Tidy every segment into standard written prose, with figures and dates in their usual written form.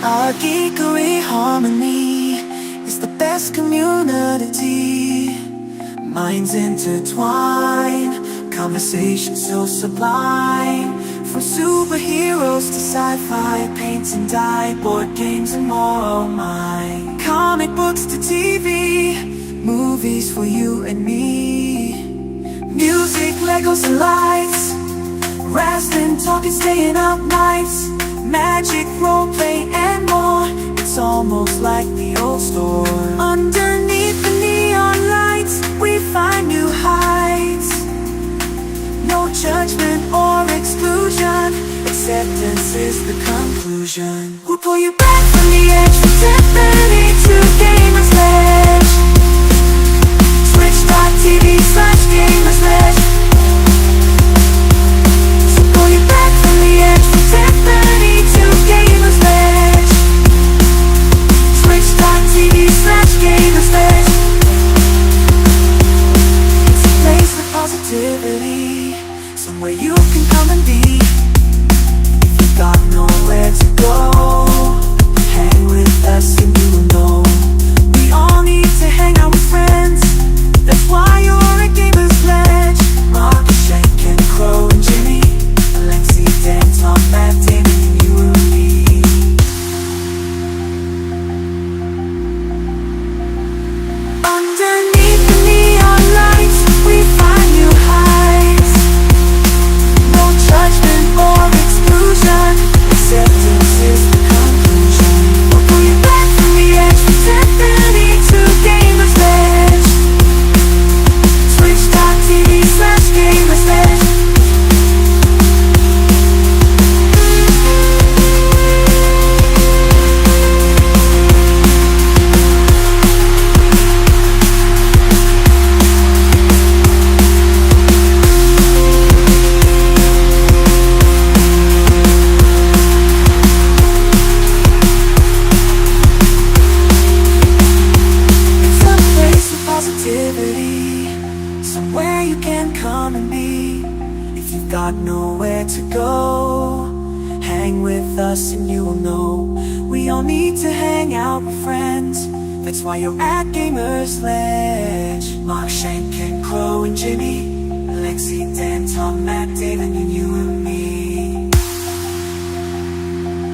Our geekery harmony is the best community. Minds intertwine, conversation so sublime. From superheroes to sci-fi, paint and dye, board games and more, oh my. Comic books to TV, movies for you and me. Music, Legos and lights, wrestling, talking, staying up nights. Magic, roleplay and more, it's almost like the old store. Underneath the neon lights, we find new heights. No judgment or exclusion, acceptance is the conclusion. We'll pull you back from the edge, from Tiffany to Gamersledge. Twitch.tv/Gamersledge. So pull you back from the edge, from Tiffany to Gamersledge. Twitch.tv/Gamersledge. It's a place with positivity, somewhere you can come and be. If you've got nowhere to go, hang with us and you will know. We all need to hang out with friends, that's why you're at Gamersledge. Mark, Shank and Crow and Jimmy, Lexi, Dan, Tom, Matt, Damon, and you and me. Underneath the neon lights, we find new heights. No judgment or exclusion, acceptance is the conclusion. We'll pull you back from the edge, from Tiffany to Gamersledge. Twitch.tv/Gamersledge. It's a place of positivity, somewhere you can come and be. If you've got nowhere to go, hang with us and you will know. We all need to hang out with friends, that's why you're at Gamersledge. Mark, Shank and Crow and Jimmy, Lexi, Dan, Tom, Matt, David, and you and me.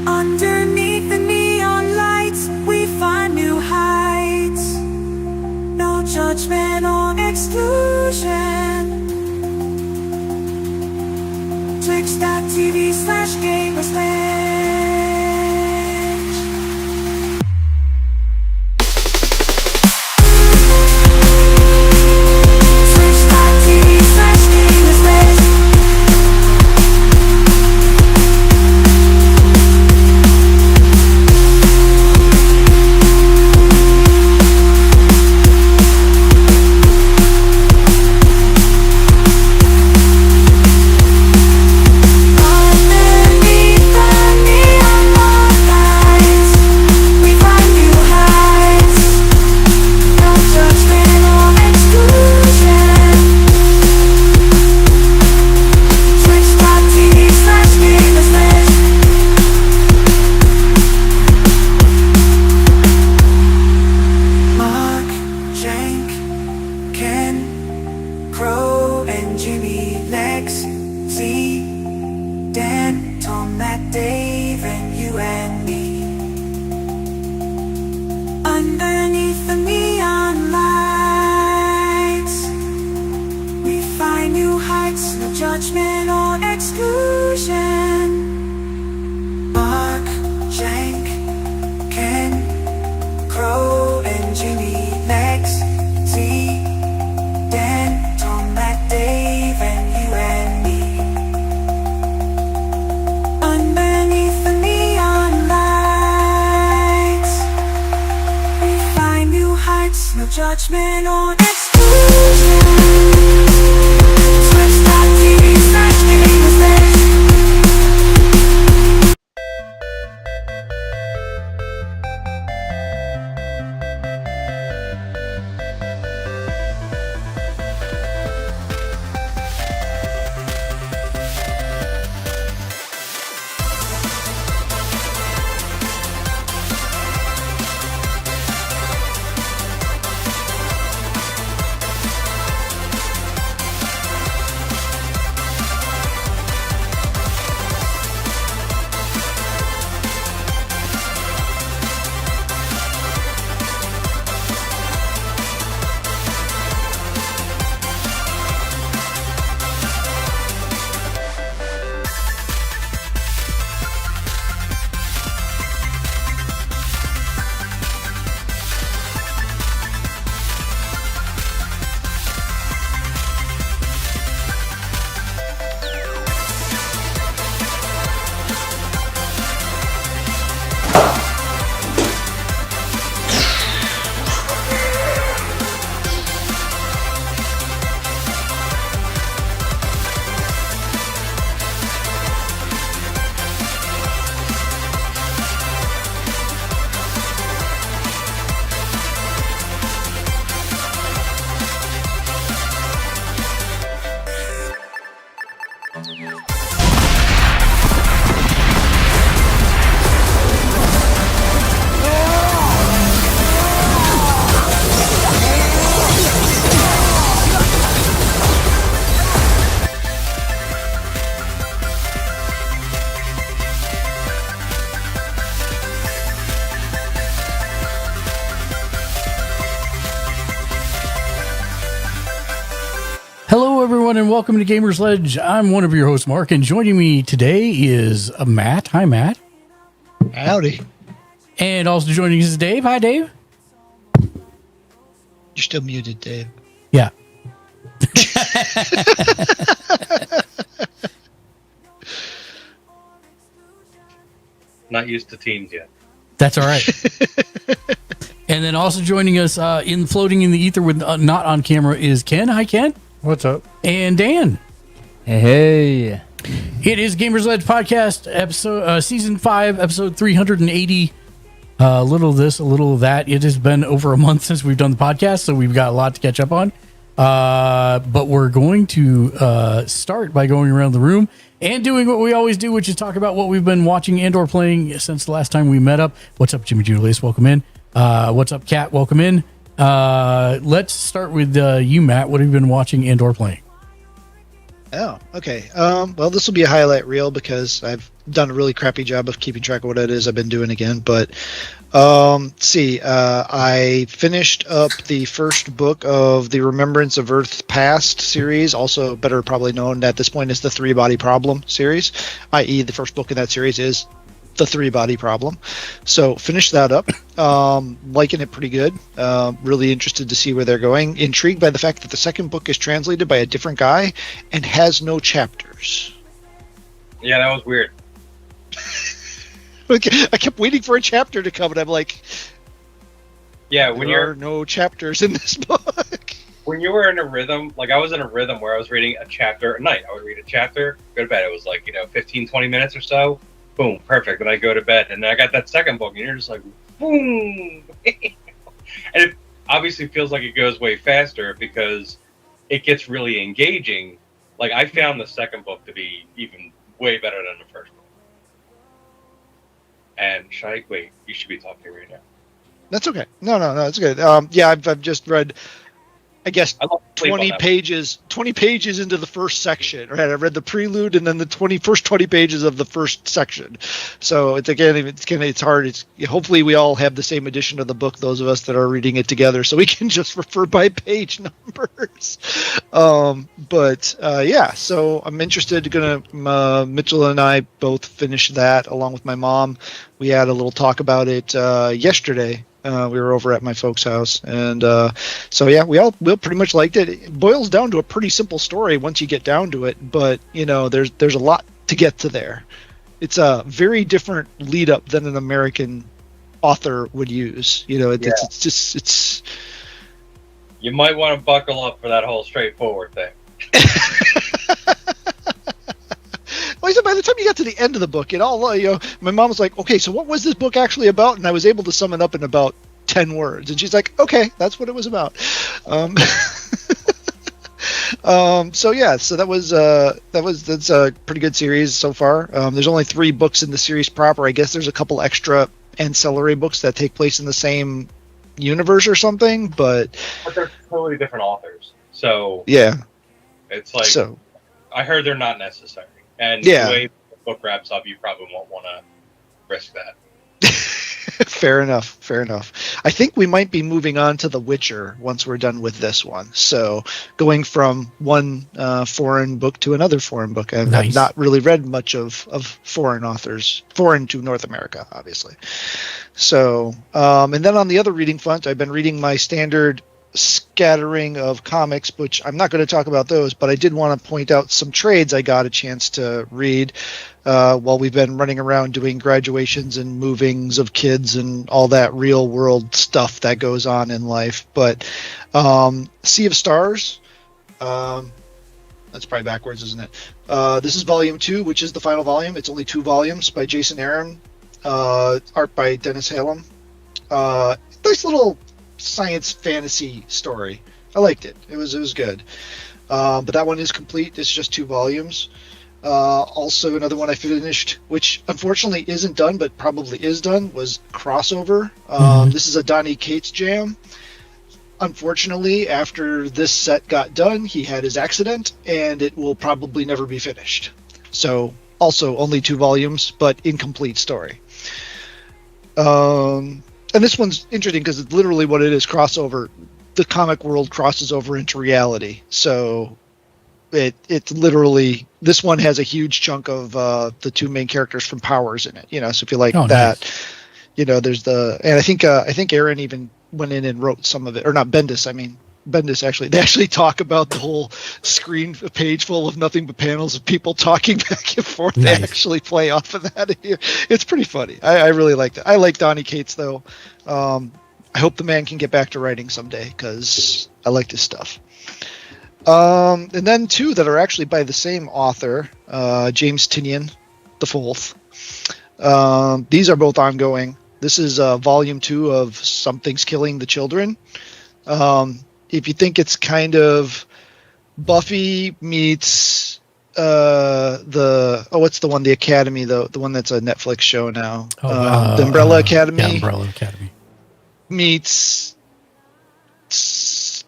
Underneath the neon lights, we find new heights. No judgment or exclusion. Twitch.tv/Gamersledge. Twitch.tv/Gamersledge. Crow and Jimmy, Lex, Z, Dan, Tom, Matt, Dave, and you and me. Underneath the neon lights, we find new heights. No judgment or exclusion. Mark, Shank, Ken, Crow and Jimmy, Lex, Z, Dan, Tom, Matt, Dave, and you and me. Underneath the neon lights, we find new heights. No judgment or exclusion. Twitch.tv/Gamersledge. and welcome to Gamersledge. I'm one of your hosts, Mark, and joining me today is Matt. Hi, Matt. Howdy. And also joining us is Dave. Hi, Dave. You're still muted, Dave. Yeah. Not used to Teams yet. That's all right. And then also joining us in floating in the ether with not on camera is Ken. Hi, Ken. What's up? And Dan. Hey. It is Gamersledge Podcast, episode season 5, episode 380. A little of this, a little of that. It has been over a month since we've done the podcast, so we've got a lot to catch up on. But we're going to start by going around the room and doing what we always do, which is talk about what we've been watching and or playing since the last time we met up. What's up, Jimmy Julius? Welcome in. What's up, Kat? Welcome in. Let's start with you, Matt. What have you been watching and or playing? Oh, okay. Well, this will be a highlight reel because I've done a really crappy job of keeping track of what it is I've been doing again. But I finished up the first book of the Remembrance of Earth Past series, also better probably known at this point as the Three Body Problem series, i.e. the first book in that series is the Three Body Problem. So finished that up. Liking it pretty good. Really interested to see where they're going. Intrigued by the fact that the second book is translated by a different guy and has no chapters. Yeah, that was weird. I kept waiting for a chapter to come, and I'm like, yeah, when there are no chapters in this book. When you were in a rhythm, like I was in a rhythm where I was reading a chapter a night. I would read a chapter, go to bed. It was like, 15, 20 minutes or so. Boom, perfect. Then I go to bed, and then I got that second book, and you're just like, boom. And it obviously feels like it goes way faster because it gets really engaging. Like, I found the second book to be even way better than the first book. And wait, you should be talking right now. That's okay. No, it's good. Yeah, I've just read, I guess, 20 pages into the first section. Right, I read the prelude and then the first 20 pages of the first section. So it's hard. Hopefully we all have the same edition of the book, those of us that are reading it together, so we can just refer by page numbers. Yeah, so I'm interested. Mitchell and I both finished that along with my mom. We had a little talk about it yesterday. We were over at my folks' house, and we pretty much liked it. It boils down to a pretty simple story once you get down to it, but there's a lot to get to there. It's a very different lead up than an American author would use. It's you might want to buckle up for that whole straightforward thing. Well, so by the time you got to the end of the book, my mom was like, okay, so what was this book actually about? And I was able to sum it up in about 10 words. And she's like, okay, that's what it was about. So that's a pretty good series so far. There's only 3 books in the series proper. I guess there's a couple extra ancillary books that take place in the same universe or something, but they're totally different authors. So yeah, it's like, I heard they're not necessary. And the way the book wraps up, you probably won't want to risk that. Fair enough. I think we might be moving on to The Witcher once we're done with this one. So going from one foreign book to another foreign book. I've not really read much of foreign authors, foreign to North America, obviously. So, and then on the other reading front, I've been reading my standard scattering of comics, which I'm not going to talk about those, but I did want to point out some trades I got a chance to read while we've been running around doing graduations and movings of kids and all that real world stuff that goes on in life. But Sea of Stars, that's probably backwards, isn't it? This is volume 2, which is the final volume. It's only 2 volumes by Jason Aaron, art by Dennis Hallam. Nice little science fantasy story. I liked it. It was good. But that one is complete. It's just 2 volumes. Also, another one I finished, which unfortunately isn't done, but probably is done, was Crossover. This is a Donny Cates jam. Unfortunately, after this set got done, he had his accident, and it will probably never be finished. So, also only 2 volumes, but incomplete story. And this one's interesting because it's literally what it is, crossover. The comic world crosses over into reality. So it's literally, this one has a huge chunk of the two main characters from Powers in it. So if you like that, nice. there's and I think Aaron even went in and wrote some of it, or not Bendis. I mean Bendis actually. They actually talk about the whole screen, a page full of nothing but panels of people talking back and forth. Nice. They actually play off of that. It's pretty funny. I really like that. I like Donny Cates though. I hope the man can get back to writing someday because I like his stuff. And then two that are actually by the same author, James Tynion the Fourth. These are both ongoing. This is volume 2 of Something's Killing the Children. If you think it's kind of Buffy meets what's the one, the Academy, the one that's a Netflix show now, the Umbrella Academy. Yeah, Umbrella Academy meets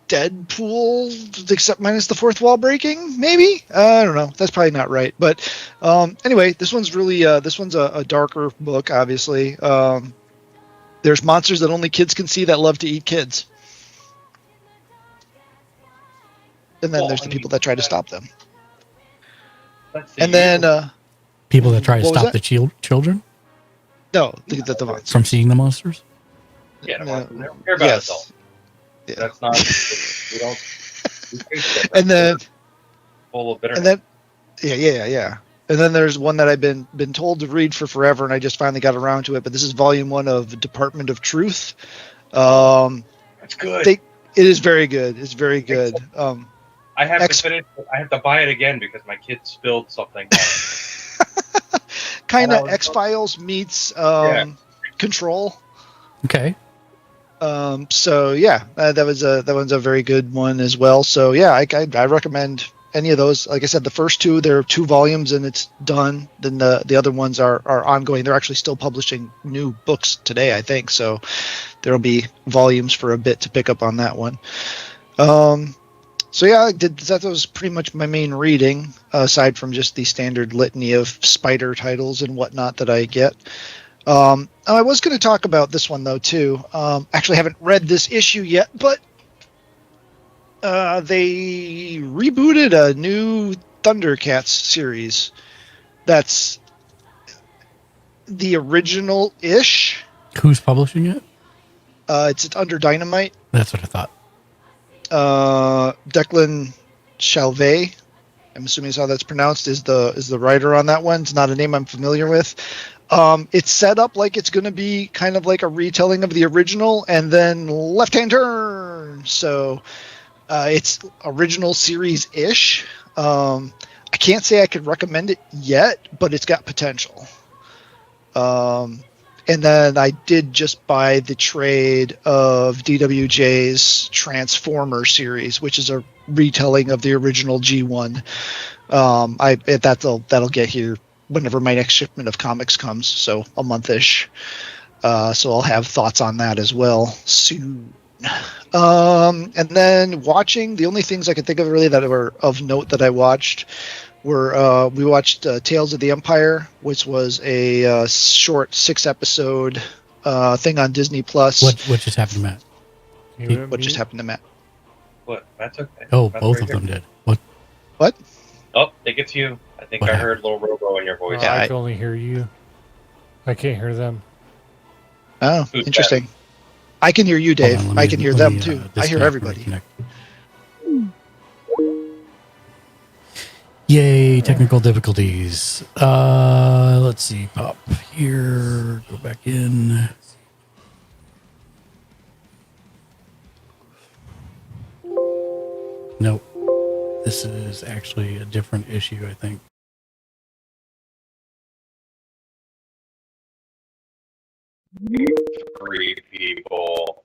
Deadpool, except minus the fourth wall breaking, maybe. I don't know. That's probably not right. But anyway, this one's really this one's a darker book. Obviously, there's monsters that only kids can see that love to eat kids, and then there's the people that try to stop them. And then people that try to stop the children. No, the monsters from seeing the monsters. Yeah, no, don't care about adults. Yeah. That's not. We don't. And then full of bitterness. And then, yeah. And then there's one that I've been told to read for forever, and I just finally got around to it. But this is volume 1 of Department of Truth. That's good. It is very good. It's very good. I have to finish. I have to buy it again because my kid spilled something. Kind of X-Files meets Control. Okay. So yeah, that one's a very good one as well. So yeah, I recommend any of those. Like I said, the first two, there are 2 volumes and it's done. Then the other ones are ongoing. They're actually still publishing new books today, I think. So there'll be volumes for a bit to pick up on that one. So yeah, that was pretty much my main reading, aside from just the standard litany of spider titles and whatnot that I get. I was going to talk about this one though too. Actually, haven't read this issue yet, but they rebooted a new Thundercats series. That's the original-ish. Who's publishing it? It's under Dynamite. That's what I thought. Declan Shalvey, I'm assuming is how that's pronounced, is the writer on that one. It's not a name I'm familiar with. It's set up like it's going to be kind of like a retelling of the original and then left-hand turn. So it's original series-ish. I can't say I could recommend it yet, but it's got potential. And then I did just buy the trade of DWJ's Transformer series, which is a retelling of the original G1. That'll get here whenever my next shipment of comics comes, so a month-ish. So I'll have thoughts on that as well soon. And then watching, the only things I could think of really that were of note that I watched were we watched Tales of the Empire, which was a short 6-episode thing on Disney Plus. What just happened to Matt? What just happened to Matt? What? That's okay. Oh, That's both right of them here. did. What? Oh, I think it's you. I think I heard a little robo in your voice. Yeah, I can only hear you. I can't hear them. Oh, Who's interesting. that? I can hear you, Dave. Hold on, I can hear them too. I hear disconnect, everybody. reconnect. Yay, technical difficulties. Let's see. Pop here. Go back in. Nope. This is actually a different issue, I think. Three people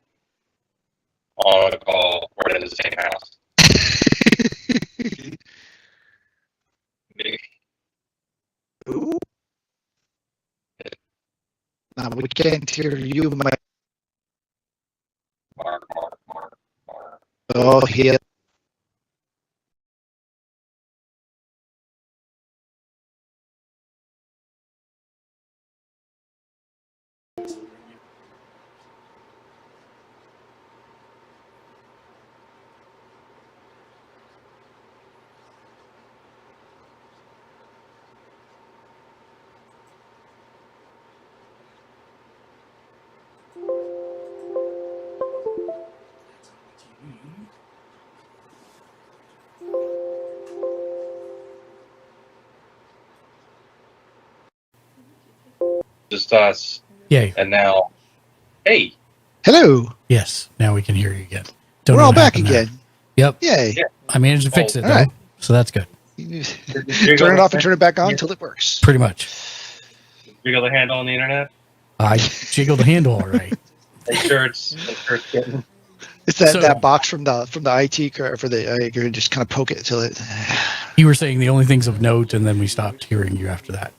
on a call. We're in the same house. Who? No, we can't hear you, my. Mark. Oh, here. just us. Yay. And now, hey, Hello. Yes. Now we can hear you again. Don't We're know all what back happened there. again. Yep. Yay. Yeah. I managed to fix it, All though. right. So that's good. Turn it off and turn it back on until it works. Pretty much. Jiggle the handle on the internet. I jiggled the handle all right. Make sure it's getting. It's that, So- that box from the IT for the you just kind of poke it till it. You were saying the only things of note, and then we stopped hearing you after that.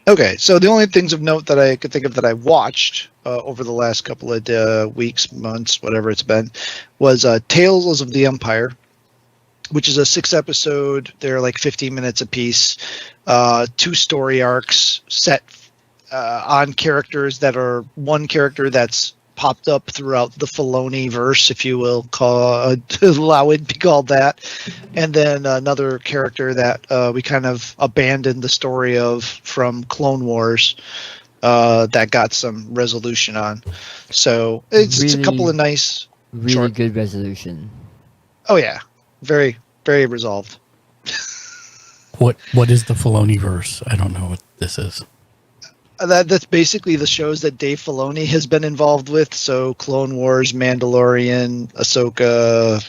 Okay, so the only things of note that I could think of that I watched over the last couple of weeks, months, whatever it's been, was Tales of the Empire, which is a 6-episode. They're like 15 minutes apiece. 2 story arcs set on characters that are one character that's popped up throughout the Filoni verse, if you will, allow it to be called that, and then another character that we kind of abandoned the story of from Clone Wars that got some resolution on. So it's a couple of nice, Really short. good resolution. Oh yeah, very very resolved. What is the Filoni verse? I don't know what this is. That's basically the shows that Dave Filoni has been involved with. So Clone Wars, Mandalorian, Ahsoka.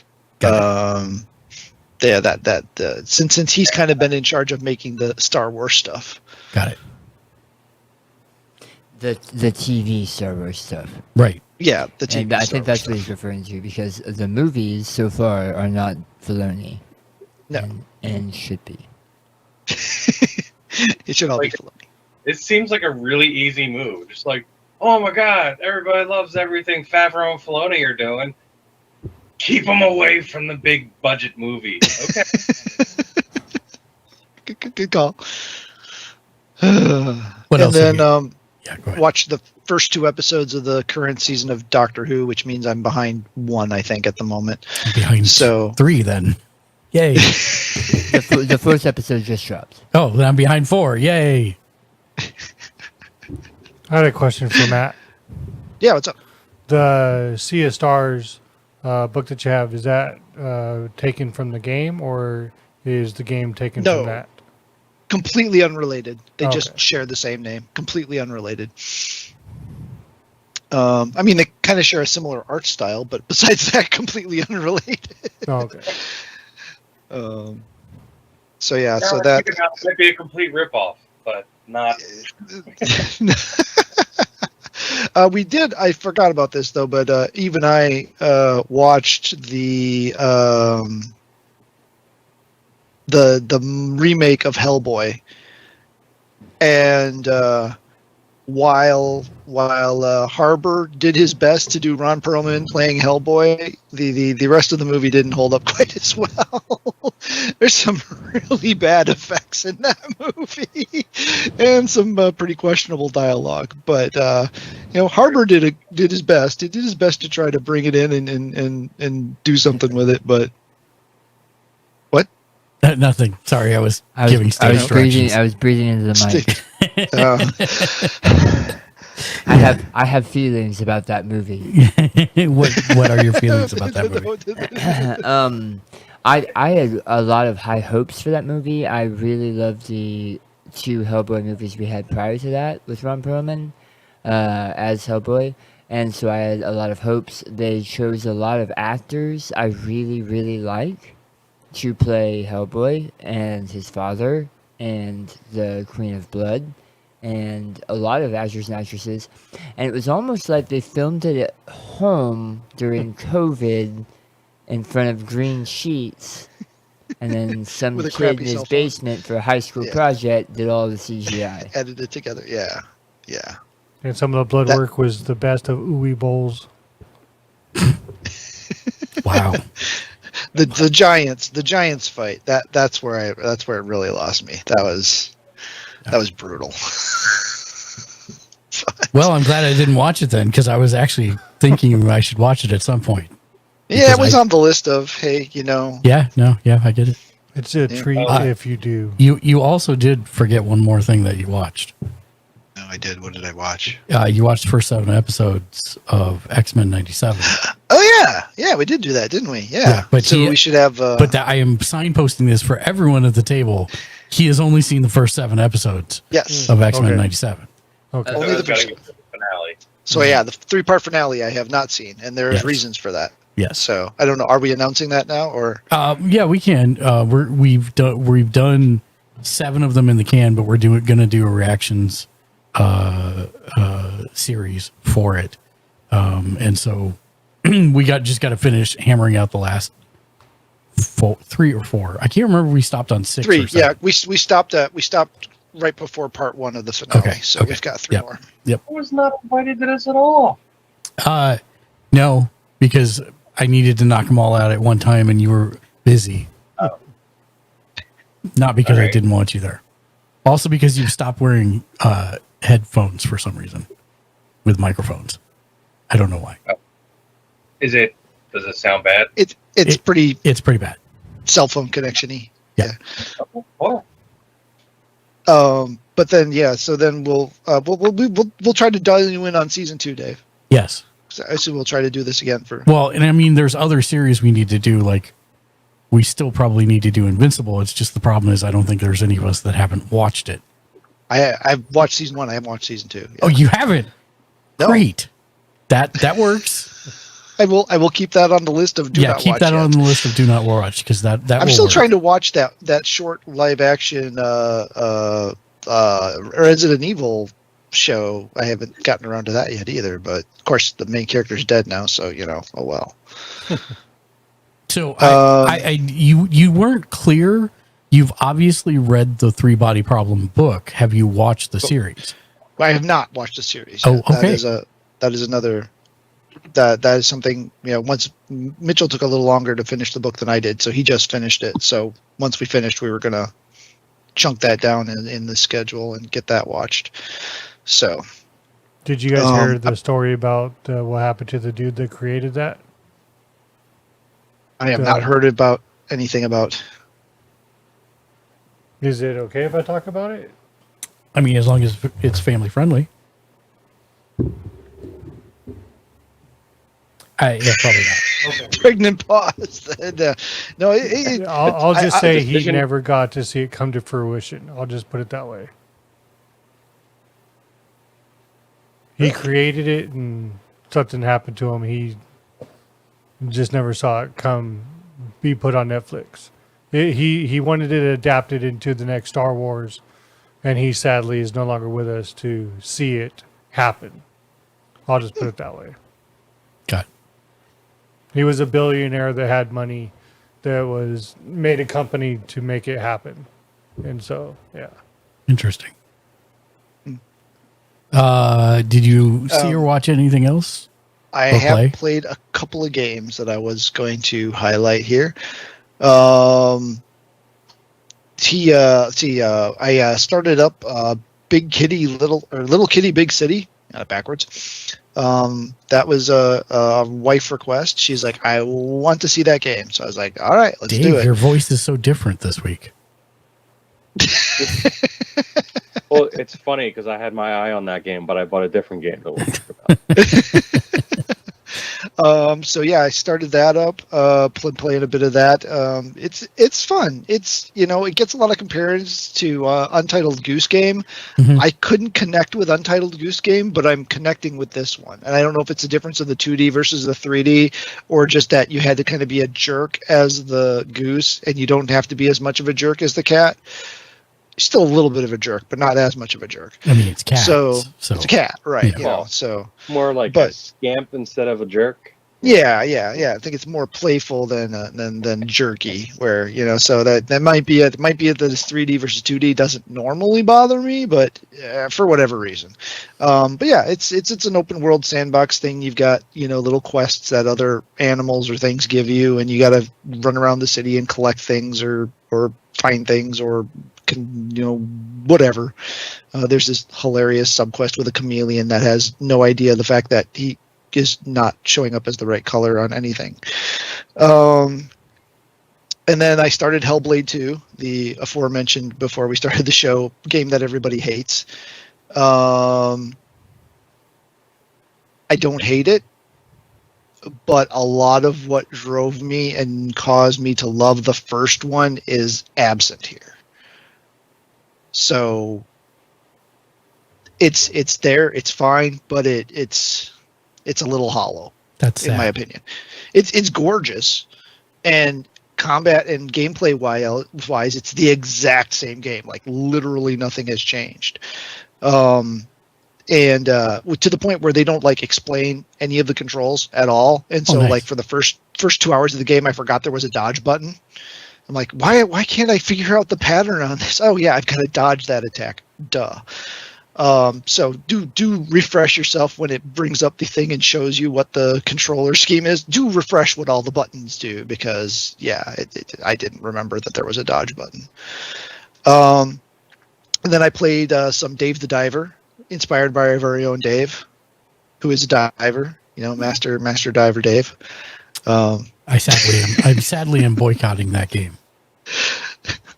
Since he's kind of been in charge of making the Star Wars stuff. Got it. The TV Star Wars stuff. Right. Yeah, the TV And I Star think Wars that's stuff. what he's referring to, because the movies so far are not Filoni. No. And should be. It should all be Like- Filoni. It seems like a really easy move. Just like, oh my god, everybody loves everything Favreau and Filoni are doing. Keep them away from the big budget movie. Okay. Good call. What And else have then you- Yeah, go ahead. watch the first 2 episodes of the current season of Doctor Who, which means I'm behind 1, I think, at the moment. I'm behind So 3 then. Yay. The first episode just dropped. Oh, then I'm behind 4. Yay. I had a question for Matt. yeah, what's up? The Sea of Stars book that you have, is that taken from the game, or is the game taken No. from that? Completely unrelated. They Okay. just share the same name. Completely unrelated. I mean, they kind of share a similar art style, but besides that, completely unrelated. Oh, okay. So yeah, so Now, that it might be a complete ripoff, but not. we did. I forgot about this though, but Eve and I watched the remake of Hellboy, and while Harbour did his best to do Ron Perlman playing Hellboy, the rest of the movie didn't hold up quite as well. There's some really bad effects in that movie, and some pretty questionable dialogue. But Harbour did his best. He did his best to try to bring it in and do something with it. But what? Nothing. Sorry, I was giving stage directions. I was breathing into the mic. Uh, I have feelings about that movie. What are your feelings about that movie? I had a lot of high hopes for that movie. I really loved the 2 Hellboy movies we had prior to that with Ron Perlman as Hellboy, and so I had a lot of hopes. They chose a lot of actors I really, really like to play Hellboy and his father and the Queen of Blood, and a lot of actors and actresses, and it was almost like they filmed it at home during COVID in front of green sheets, and then some With a kid crappy in his cell phone. basement for a high school Yeah. project did all the CGI. edited it together. Yeah. And some of the blood That- work was the best of Ooey Bowls. Wow. The Giants fight. That's where it really lost me. That was brutal. Well, I'm glad I didn't watch it then, because I was actually thinking I should watch it at some point. Yeah, it was I- on the list of, hey, Yeah, I get it. It's a treat if you do. You also did forget one more thing that you watched. No, I did. What did I watch? You watched the first 7 episodes of X-Men 97. Oh yeah, we did do that, didn't we? Yeah. Yeah, but so we should have. But I am signposting this for everyone at the table. He has only seen the first 7 episodes yes. of X-Men Okay. 97. Okay. Only So the it's gotta first get to the finale. So yeah, the 3-part finale I have not seen, and there's Yes. reasons for that. Yes. So I don't know. Are we announcing that now, or Yeah, we can. We've done 7 of them in the can, but we're going to do a reactions series for it, and so we got to finish hammering out the last 3 or 4. I can't remember. We stopped on 6. 3? Or 7. Yeah, we stopped right before part 1 of the finale. Okay, So okay. we've got 3 Yep. more. Yep. I was not invited to this at all. No, because I needed to knock them all out at one time, and you were busy. Not because All I right. didn't want you there. Also because you stopped wearing headphones for some reason with microphones. I don't know why. Does it sound bad? It's pretty It's pretty bad. cell phone connection-y. Yeah. Oh, But then so then we'll try to dial you in on season 2, Dave. Yes. So I assume we'll try to do this again for. Well, and I mean, there's other series we need to do. Like, we still probably need to do Invincible. It's just the problem is I don't think there's any of us that haven't watched it. I've watched season 1. I haven't watched season 2. Yeah. Oh, you haven't? No. Great. That works. I will keep that on the list of do not keep watch that yet. on the list of do not watch because that I'm will still work. trying to watch that short live action Resident Evil show. I haven't gotten around to that yet either, but of course the main character's dead now, so oh well. So you weren't clear. You've obviously read the 3 Body Problem book. Have you watched the series? I have not watched the series Oh, yet. okay. That is another that is something, once Mitchell took a little longer to finish the book than I did, so he just finished it. So once we finished, we were gonna chunk that down in the schedule and get that watched. So Did you guys hear the story about what happened to the dude that created that? I have not heard about anything about. Is it okay if I talk about it? I mean, as long as it's family friendly. Yeah, probably not. Pregnant pause. No, I'll just say he decision- never got to see it come to fruition. I'll just put it that way. He created it and something happened to him. He just never saw it be put on Netflix. He wanted it adapted into the next Star Wars, and he sadly is no longer with us to see it happen. I'll just put it that way. Got it. He was a billionaire that had money that made a company to make it happen. And so, yeah. Interesting. Did you see or watch anything else? I Or have play? played a couple of games that I was going to highlight here. I started up Big Kitty Little Kitty Big City, backwards. That was a wife request. She's like, I want to see that game. So I was like, all right, let's Dave, do it. your voice is so different this week. well, it's funny because I had my eye on that game, but I bought a different game to look about. So yeah, I started that up, playing a bit of that. It's fun. It's it gets a lot of comparisons to Untitled Goose Game. Mhm. I couldn't connect with Untitled Goose Game, but I'm connecting with this one, and I don't know if it's a difference in the 2D versus the 3D, or just that you had to kind of be a jerk as the goose, and you don't have to be as much of a jerk as the cat. Still a little bit of a jerk, but not as much of a jerk. I mean, it's cats. So it's a cat, right? Yeah. So. More like But- a scamp instead of a jerk. Yeah. I think it's more playful than jerky. Where so that might be it. It might be that this 3D versus 2D doesn't normally bother me, but for whatever reason. But yeah, it's an open world sandbox thing. You've got little quests that other animals or things give you, and you got to run around the city and collect things or find things or whatever. There's this hilarious subquest with a chameleon that has no idea the fact that he is not showing up as the right color on anything. And then I started Hellblade 2, the aforementioned before we started the show game that everybody hates. I don't hate it, but a lot of what drove me and caused me to love the first one is absent here. So it's there, it's fine, but it's a little hollow. That's in my sad. opinion. It's gorgeous, and combat and gameplay wise, it's the exact same game. Like literally nothing has changed. And to the point where they don't like explain any of the controls at all. And so nice. like for the first 2 hours of the game, I forgot there was a dodge button. I'm like, why can't I figure out the pattern on this? Oh yeah, I've got to dodge that attack. Duh. So do refresh yourself when it brings up the thing and shows you what the controller scheme is. Do refresh what all the buttons do, because yeah, I didn't remember that there was a dodge button. And then I played some Dave the Diver, inspired by our very own Dave, who is a diver. You know, master diver Dave. I sadly am boycotting that game.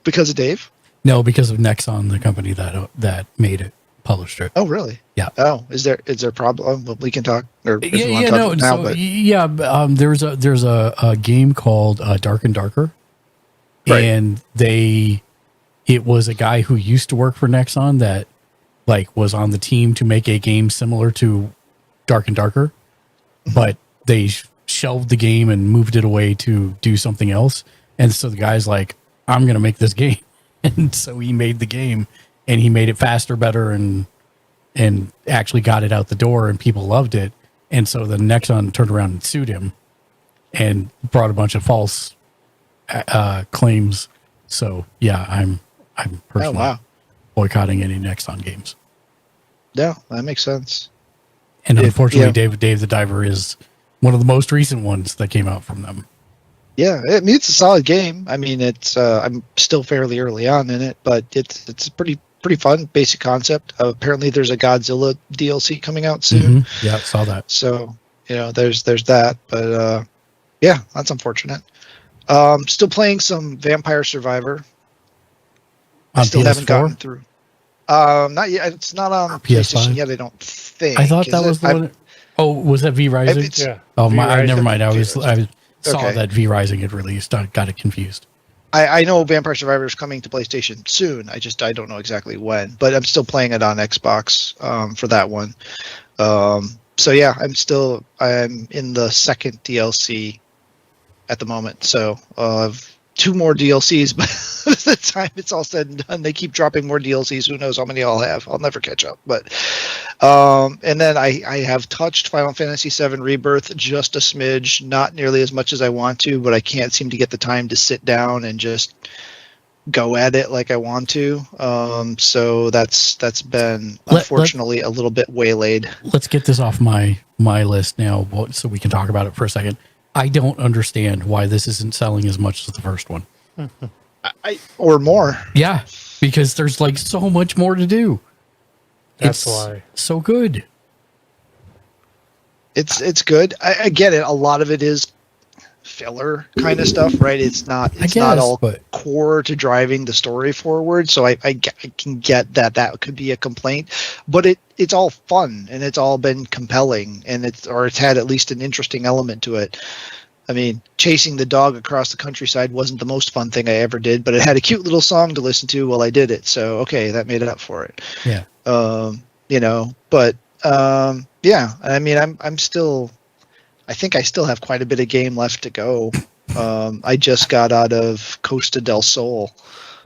Because of Dave? No, because of Nexon, the company that made it, published it. Oh, really? Yeah. Oh, is there a problem? Well, we can talk. Or if you want Yeah, to no. talk now, So, but yeah, there's a game called Dark and Darker, Right. and it was a guy who used to work for Nexon that like was on the team to make a game similar to Dark and Darker, but they shelved the game and moved it away to do something else. And so the guy's like, I'm going to make this game. And so he made the game, and he made it faster, better, and actually got it out the door, and people loved it. And so the Nexon turned around and sued him and brought a bunch of false claims. So yeah, I'm personally boycotting any Nexon games. yeah, that makes sense. And unfortunately, yeah. Dave the Diver is one of the most recent ones that came out from them. Yeah, I mean, it's a solid game. I mean, it's I'm still fairly early on in it, but it's pretty fun, basic concept. Apparently, there's a Godzilla DLC coming out soon. Mm-hmm. Yeah, saw that. So there's that, but yeah, that's unfortunate. Still playing some Vampire Survivor. I On still haven't PS4? gotten through. Not yet. It's not on PS5? PlayStation yet. I don't think. I thought that Is was it? the one. Oh, was that V Rising? It's- Yeah. Oh my! V-Rising. Never mind. I saw Okay. that V Rising had released. I got it confused. I know Vampire Survivor is coming to PlayStation soon. I don't know exactly when, but I'm still playing it on Xbox for that one. So yeah, I'm in the second DLC at the moment. So I've 2 more DLCs, but by the time it's all said and done, they keep dropping more DLCs. Who knows how many I'll have? I'll never catch up. But and then I have touched Final Fantasy VII Rebirth just a smidge, not nearly as much as I want to, but I can't seem to get the time to sit down and just go at it like I want to. So that's been unfortunately a little bit waylaid. Let's get this off my list now, so we can talk about it for a second. I don't understand why this isn't selling as much as the first one. Or more. Yeah, because there's like so much more to do. That's It's why. so good. It's good. I get it. A lot of it is filler kind of stuff, right? It's not guess, all but- core to driving the story forward. So I can get that could be a complaint, but it's all fun and it's all been compelling, and it's had at least an interesting element to it. I mean, chasing the dog across the countryside wasn't the most fun thing I ever did, but it had a cute little song to listen to while I did it. So okay, that made up for it. Yeah. Yeah, I mean, I think I still have quite a bit of game left to go. I just got out of Costa del Sol,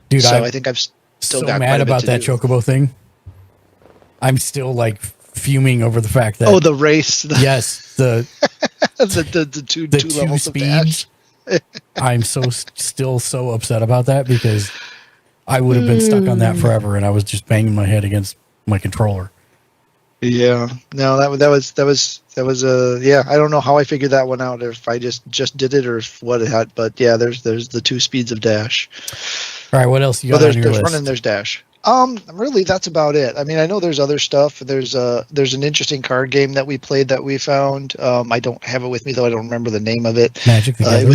Dude, so I'm I think I've still so got mad quite a bit about to that do. Chocobo thing. I'm still like fuming over the fact that Oh, the race, yes, the the two two levels of dash. speeds. I'm still so upset about that, because I would have been stuck on that forever, and I was just banging my head against my controller. Yeah, no, that was yeah. I don't know how I figured that one out, if I just did it or what it had, but yeah, there's the 2 speeds of dash. All right, what else you got Well, there's on your list? run and there's dash. Really, that's about it. I mean, I know there's other stuff. There's an interesting card game that we played that we found. I don't have it with me though. I don't remember the name of it. Magic the Gathering? It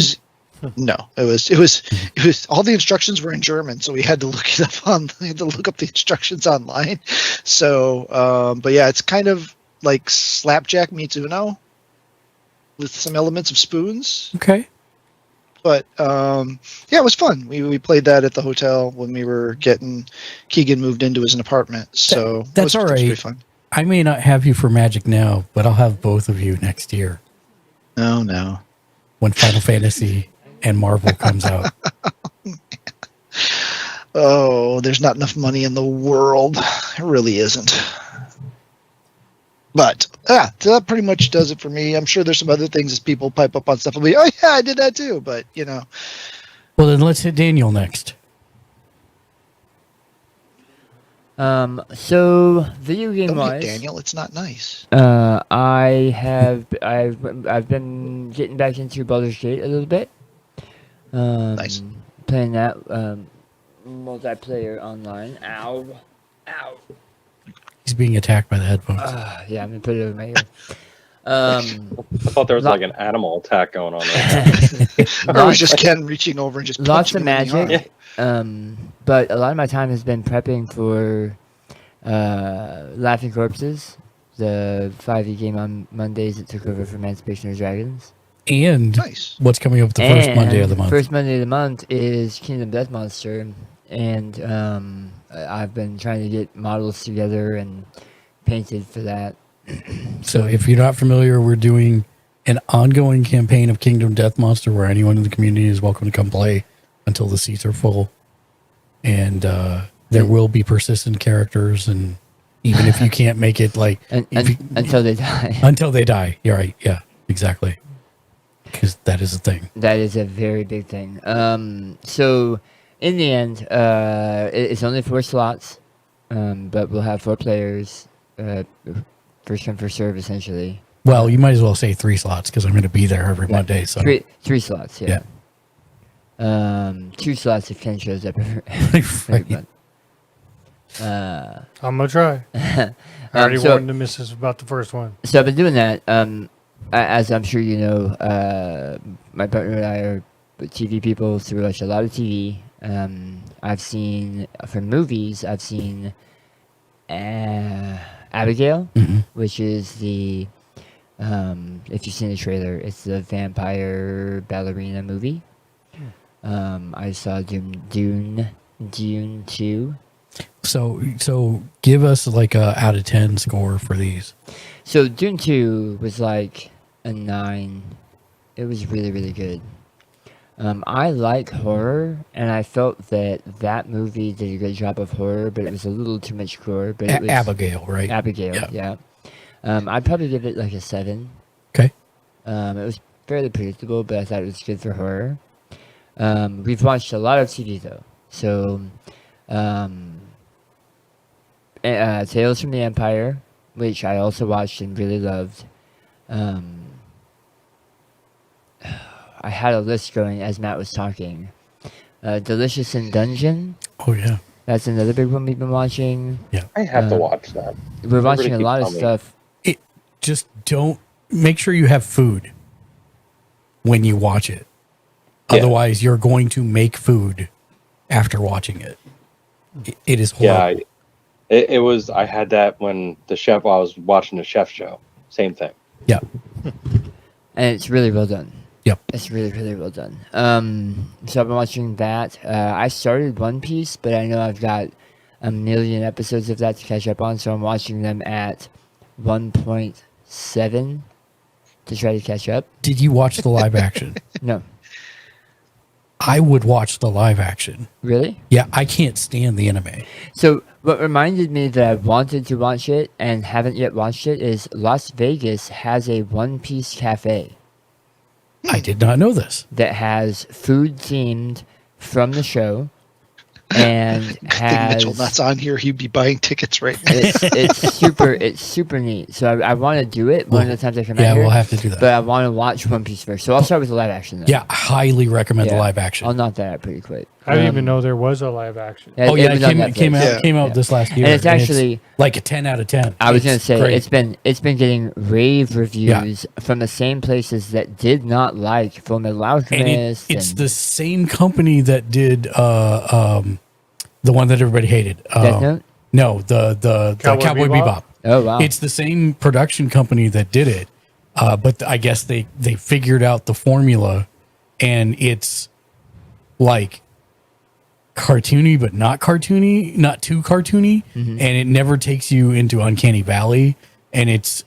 was all the instructions were in German, so we had to look it up we had to look up the instructions online. So, but yeah, it's kind of like Slapjack meets Uno with some elements of spoons. Okay. But yeah, it was fun. We played that at the hotel when we were getting Keegan moved into his apartment. So That's all it was right. pretty fun. I may not have you for Magic now, but I'll have both of you next year No. when Final Fantasy and Marvel comes out. Oh, there's not enough money in the world. It really isn't. But yeah, so that pretty much does it for me. I'm sure there's some other things as people pipe up on stuff. I'll be, oh yeah, I did that too. But Well, then let's hit Daniel next. So video game don't hit wise, Daniel. It's not nice. I've been getting back into Baldur's Gate a little bit. Nice. Playing that multiplayer online. Ow. He's being attacked by the headphones. Yeah, I'm gonna put it over my ear. I thought there was like an animal attack going on there. Or it was just Ken reaching over and just Lots punching of him in the magic. arm. But a lot of my time has been prepping for Laughing Corpses, the 5e game on Mondays that took over from Emancipation of Dragons. And Nice. what's coming up the first Monday of the month? First Monday of the month is Kingdom Death Monster, and I've been trying to get models together and painted for that. So if you're not familiar, we're doing an ongoing campaign of Kingdom Death Monster where anyone in the community is welcome to come play until the seats are full. And there will be persistent characters, and even if you can't make it, like until they die. Until they die. You're right. Yeah, exactly. Because that is a thing. That is a very big thing. So in the end, it's only 4 slots, but we'll have 4 players. First come, first serve, essentially. Well, you might as well say 3 slots because I'm going to be there every Monday. So 3 slots, yeah. 2 slots if Ken shows up every month. I'm gonna try. I already warned the missus about the first one. So I've been doing that. As I'm sure you know, my partner and I are TV people, so we watch a lot of TV. I've seen, for movies, Abigail, which is the, if you've seen the trailer, it's the vampire ballerina movie. I saw Dune 2. So give us like a out of 10 score for these. So Dune 2 was like a 9. It was really, really good. I like horror, and I felt that movie did a good job of horror, but it was a little too much gore. But it was Abigail, right? Abigail, yeah. I'd probably give it like a 7. Okay. It was fairly predictable, but I thought it was good for horror. We've watched a lot of TV though, so Tales from the Empire, which I also watched and really loved. I had a list going as Matt was talking. Delicious in Dungeon. Oh yeah, that's another big one we've been watching. Yeah, I have to watch that. We're watching a lot of stuff. Just don't make sure you have food when you watch it. Yeah. Otherwise, you're going to make food after watching it. It is horrible. Yeah, it was. I had that when I was watching the chef show. Same thing. Yeah, and it's really well done. Yep, it's really, really well done. So I've been watching that. I started One Piece, but I know I've got a million episodes of that to catch up on, so I'm watching them at 1.7 to try to catch up. Did you watch the live action? No. I would watch the live action. Really? Yeah, I can't stand the anime. So what reminded me that I wanted to watch it and haven't yet watched it is Las Vegas has a One Piece cafe. I did not know this. That has food themed from the show. And has Mitchell Nutt's on here, he'd be buying tickets right now. It's super neat. So I want to do it one of the times I come out here. Yeah, we'll have to do that. But I want to watch One Piece first. So I'll start with the live action. Yeah, I highly recommend the live action. I'll knock that out pretty quick. I didn't even know there was a live action. It came out this last year. And it's actually like a 10 out of 10. I was going to say it's been getting rave reviews from the same places that did not like Full Metal Alchemist. It's the same company that did the one that everybody hated. Death Note? No, the Cowboy Bebop. Oh wow! It's the same production company that did it, but I guess they figured out the formula and it's like cartoony, but not cartoony, not too cartoony, and it never takes you into Uncanny Valley, and it's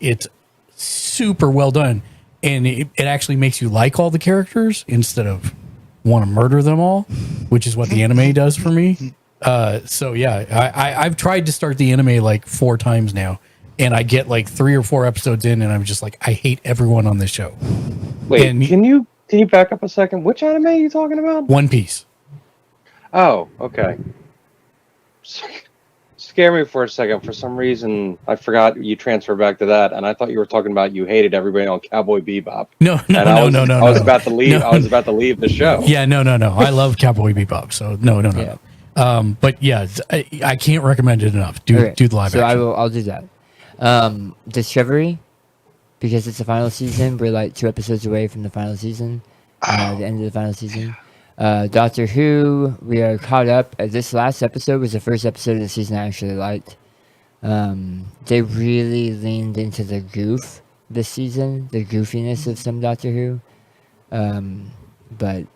super well done, and it actually makes you like all the characters instead of want to murder them all, which is what the anime does for me. So yeah, I've tried to start the anime like 4 times now, and I get like 3 or 4 episodes in, and I'm just like, I hate everyone on this show. Wait, And can you back up a second? Which anime are you talking about? One Piece. Oh, okay. Scare me for a second. For some reason, I forgot you transferred back to that, and I thought you were talking about you hated everybody on Cowboy Bebop. No. I was about to leave. I was about to leave the show. Yeah, no. I love Cowboy Bebop, so no. Yeah. But yeah, I can't recommend it enough. Do the live so action. I'll do that. Discovery, because it's the final season. We're like 2 episodes away from the final season. The end of the final season. Doctor Who, we are caught up. This last episode was the first episode of the season I actually liked. They really leaned into the goof this season, the goofiness of some Doctor Who. But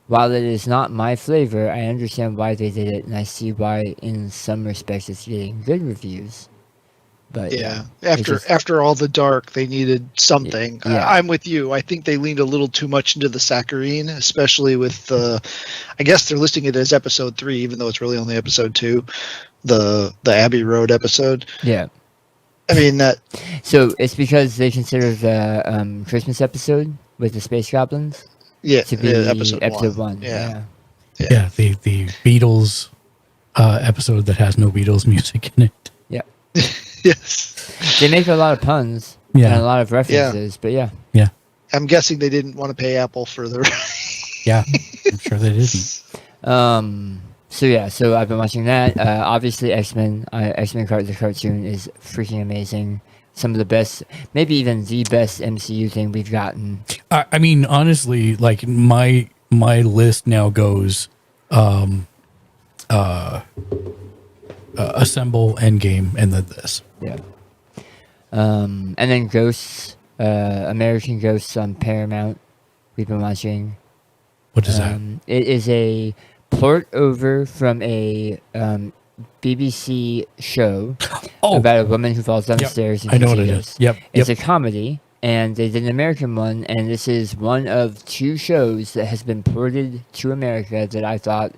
while it is not my flavor, I understand why they did it, and I see why, in some respects, it's getting good reviews. But yeah, after all the dark, they needed something. Yeah. I'm with you. I think they leaned a little too much into the saccharine, especially with the. I guess they're listing it as episode 3, even though it's really only episode 2, the Abbey Road episode. Yeah. I mean that. So it's because they consider the Christmas episode with the space goblins. Yeah, to be episode 1. Yeah. Yeah, the Beatles episode that has no Beatles music in it. Yeah. Yes. They make a lot of puns and a lot of references, but yeah. I'm guessing they didn't want to pay Apple for the. Yeah, I'm sure they didn't. So I've been watching that. Obviously, X-Men. The cartoon is freaking amazing. Some of the best, maybe even the best MCU thing we've gotten. I mean, honestly, like my list now goes Assemble, Endgame, and then this. Yeah. And then Ghosts, American Ghosts on Paramount. We've been watching. What is that? It is a port over from a BBC show about a woman who falls down the stairs. And I know what it is. Yep. It's a comedy, and they did an American one, and this is one of 2 shows that has been ported to America that I thought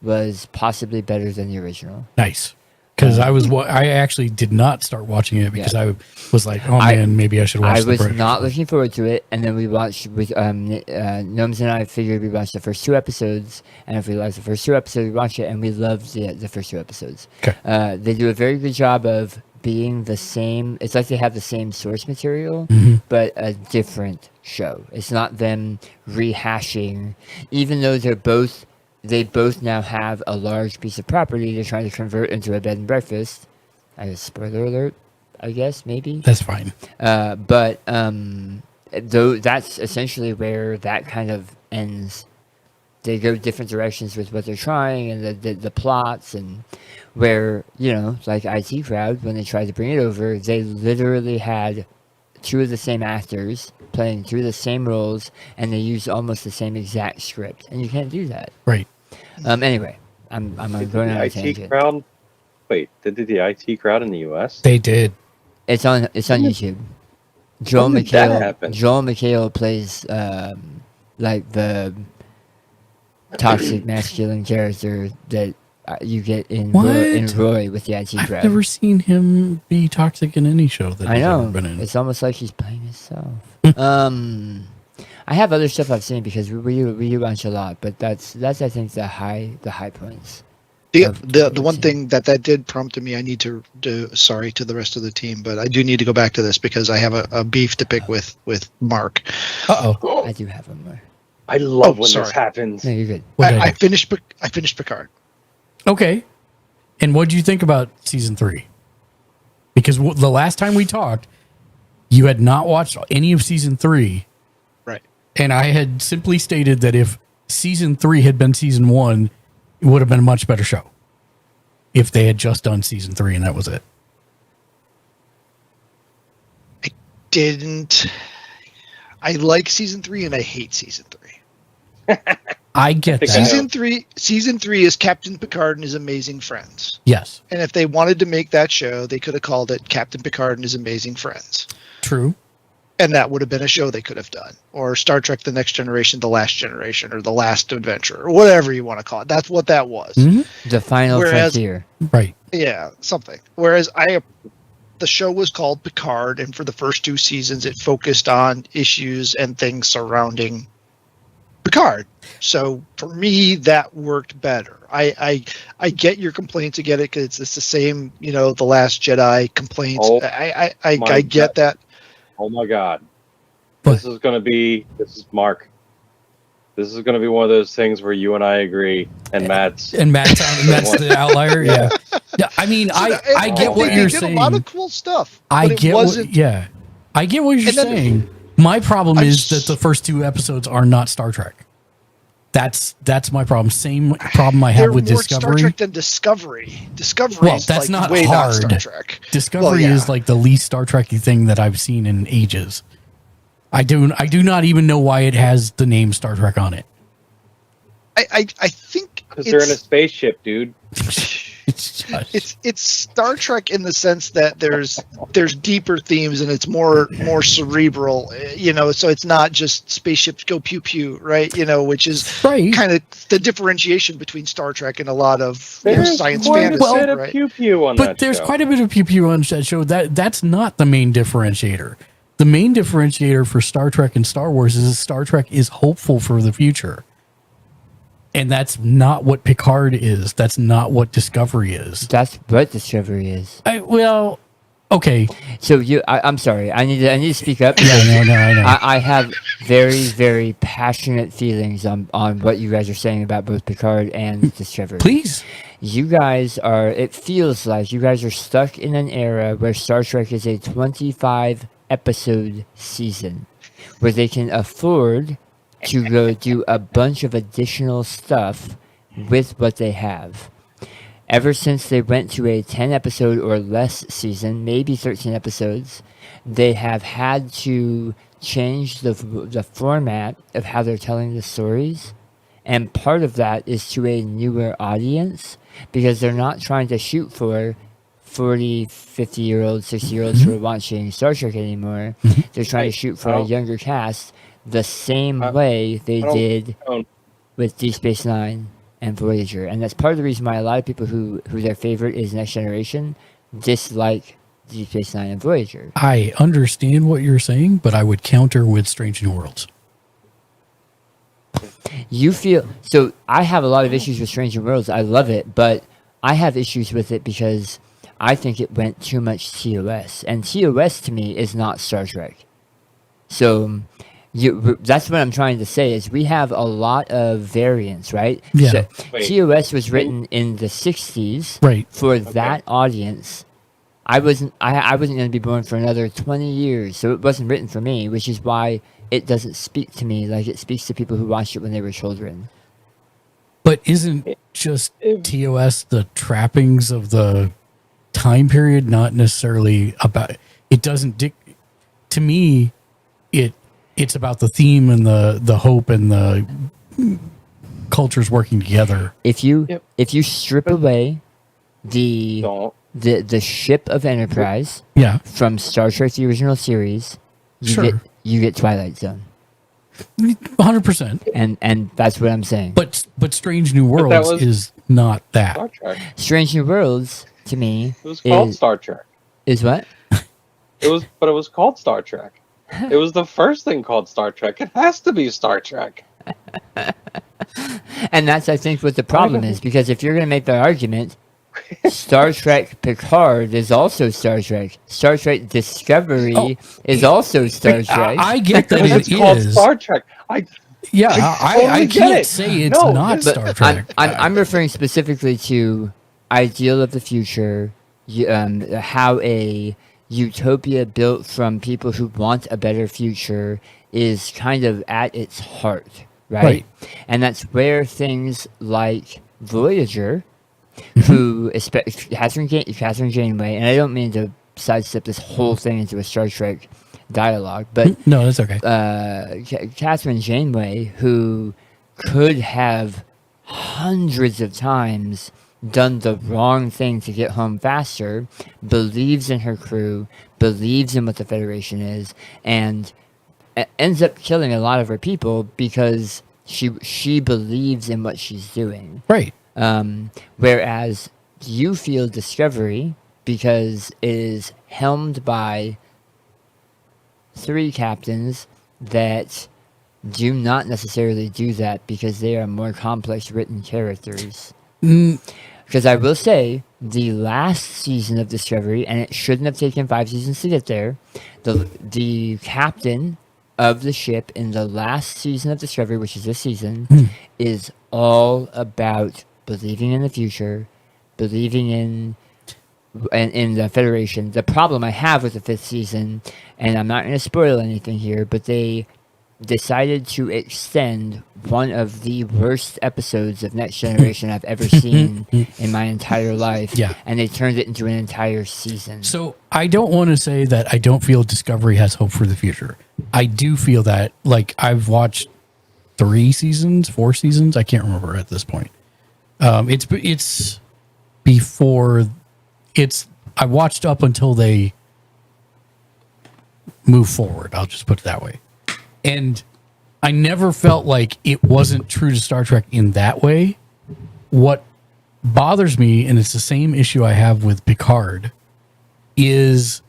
was possibly better than the original. Nice. Because I actually did not start watching it because I was like, oh man, maybe I should watch. I was not looking forward to it, and then we watched with Gnomes and I figured we watched the first 2 episodes, and if we liked the first 2 episodes, we watched it, and we loved the first 2 episodes. Okay. They do a very good job of being the same. It's like they have the same source material, but a different show. It's not them rehashing, even though they both now have a large piece of property they're trying to convert into a bed and breakfast. I guess, spoiler alert, I guess, maybe. That's fine. But though that's essentially where that kind of ends. They go different directions with what they're trying and the plots, and where, like IT Crowd, when they tried to bring it over, they literally had 2 of the same actors playing 2 of the same roles, and they used almost the same exact script, and you can't do that. Right. Anyway, I'm going on a tangent. Crowd? Wait, did the IT Crowd in the U.S.? They did. It's on YouTube. Joel When did that happen? McHale plays like the toxic masculine character that you get in Roy with the IT Crowd. I've never seen him be toxic in any show that I know. Ever been in. It's almost like he's playing himself. I have other stuff I've seen because we watch a lot, but that's I think the high points. The one thing that did prompt me, I need to do, sorry to the rest of the team, but I do need to go back to this because I have a beef to pick with Mark. Uh-oh. I do have one more. I love when this happens. No, you're good. I finished Picard. Okay. And what did you think about season 3? Because the last time we talked, you had not watched any of season 3. Right. And I had simply stated that if season 3 had been season 1, it would have been a much better show. If they had just done season 3 and that was it. I like season 3 and I hate season 3. I get that. Season 3 is Captain Picard and his amazing friends. Yes. And if they wanted to make that show, they could have called it Captain Picard and his amazing friends. True. And that would have been a show they could have done. Or Star Trek The Next Generation, The Last Generation, or The Last Adventure, or whatever you want to call it. That's what that was. Mm-hmm. The Final Frontier. Right. Yeah, something. Whereas the show was called Picard, and for the first 2 seasons, it focused on issues and things surrounding Picard. So for me, that worked better. I get your complaints. I get it because it's the same, The Last Jedi complaints. Oh, I get that. Oh my God. But- This is Mark. This is going to be one of those things where you and I agree, and Matt's the outlier. Yeah. Yeah. I mean, I get what you're saying. They did a lot of cool stuff. I get what you're And then- saying. My problem is that the first 2 episodes are not Star Trek. That's my problem. Same problem I have with They're more Discovery. Star Trek than Discovery. Discovery Well, is that's like not way hard. not Star Trek. Discovery is like the least Star Trek-y thing that I've seen in ages. I do not even know why it has the name Star Trek on it. I think because they're in a spaceship, dude. it's Star Trek in the sense that there's deeper themes and it's more cerebral, so it's not just spaceships go pew pew, right? Which is right. kind of the differentiation between Star Trek and a lot of science quite fantasy, a bit of right? pew pew on But that there's show. quite a bit of pew pew on that show. That's not the main differentiator. The main differentiator for Star Trek and Star Wars is that Star Trek is hopeful for the future. And that's not what Picard is. That's not what Discovery is. That's what Discovery is. Okay. So I'm sorry. I need to speak up. Yeah, no, I know. I have very, very passionate feelings on what you guys are saying about both Picard and Discovery. Please. You guys it feels like you guys are stuck in an era where Star Trek is a 25 episode season where they can afford to go do a bunch of additional stuff with what they have. Ever since they went to a 10 episode or less season, maybe 13 episodes, they have had to change the format of how they're telling the stories. And part of that is to a newer audience because they're not trying to shoot for 40, 50-year-olds, 60-year-olds who are watching Star Trek anymore. They're trying to shoot for a younger cast the same way they did with Deep Space Nine and Voyager. And that's part of the reason why a lot of people who their favorite is Next Generation dislike Deep Space Nine and Voyager. I understand what you're saying, but I would counter with Strange New Worlds. So I have a lot of issues with Strange New Worlds. I love it, but I have issues with it because I think it went too much TOS. And TOS to me is not Star Trek. So that's what I'm trying to say is we have a lot of variants, right? Yeah. So TOS was written in the 60s Right. for that audience. I wasn't going to be born for another 20 years, so it wasn't written for me, which is why it doesn't speak to me like it speaks to people who watched it when they were children. But isn't just TOS the trappings of the time period, not necessarily about it doesn't to me it's about the theme and the hope and the cultures working together. If you strip away the ship of Enterprise from Star Trek the original series, you get Twilight Zone. 100%. And that's what I'm saying. But Strange New Worlds is not that. Star Trek. Strange New Worlds to me It was called Star Trek. Is what? It was called Star Trek. It was the first thing called Star Trek. It has to be Star Trek. And that's, I think, what the problem is, because if you're going to make the argument, Star Trek Picard is also Star Trek. Star Trek Discovery is also Star Trek. I get that it's called Star Trek. I can't say it's not Star Trek. I'm referring specifically to ideal of the future, how a utopia built from people who want a better future is kind of at its heart, right? And that's where things like Voyager, who Catherine Janeway, and I don't mean to sidestep this whole thing into a Star Trek dialogue, but No, that's okay. Catherine Janeway, who could have hundreds of times done the wrong thing to get home faster, believes in her crew, believes in what the Federation is, and ends up killing a lot of her people because she believes in what she's doing. Right. Whereas you feel Discovery because it is helmed by 3 captains that do not necessarily do that because they are more complex written characters. Because I will say, the last season of Discovery, and it shouldn't have taken 5 seasons to get there, the captain of the ship in the last season of Discovery, which is this season, is all about believing in the future, believing in the Federation. The problem I have with the 5th season, and I'm not going to spoil anything here, but they decided to extend one of the worst episodes of Next Generation I've ever seen in my entire life. Yeah. And they turned it into an entire season. So I don't want to say that I don't feel Discovery has hope for the future. I do feel that. Like, I've watched 4 seasons, I can't remember at this point. It's before I watched up until they move forward. I'll just put it that way. And I never felt like it wasn't true to Star Trek in that way. What bothers me, and it's the same issue I have with Picard, is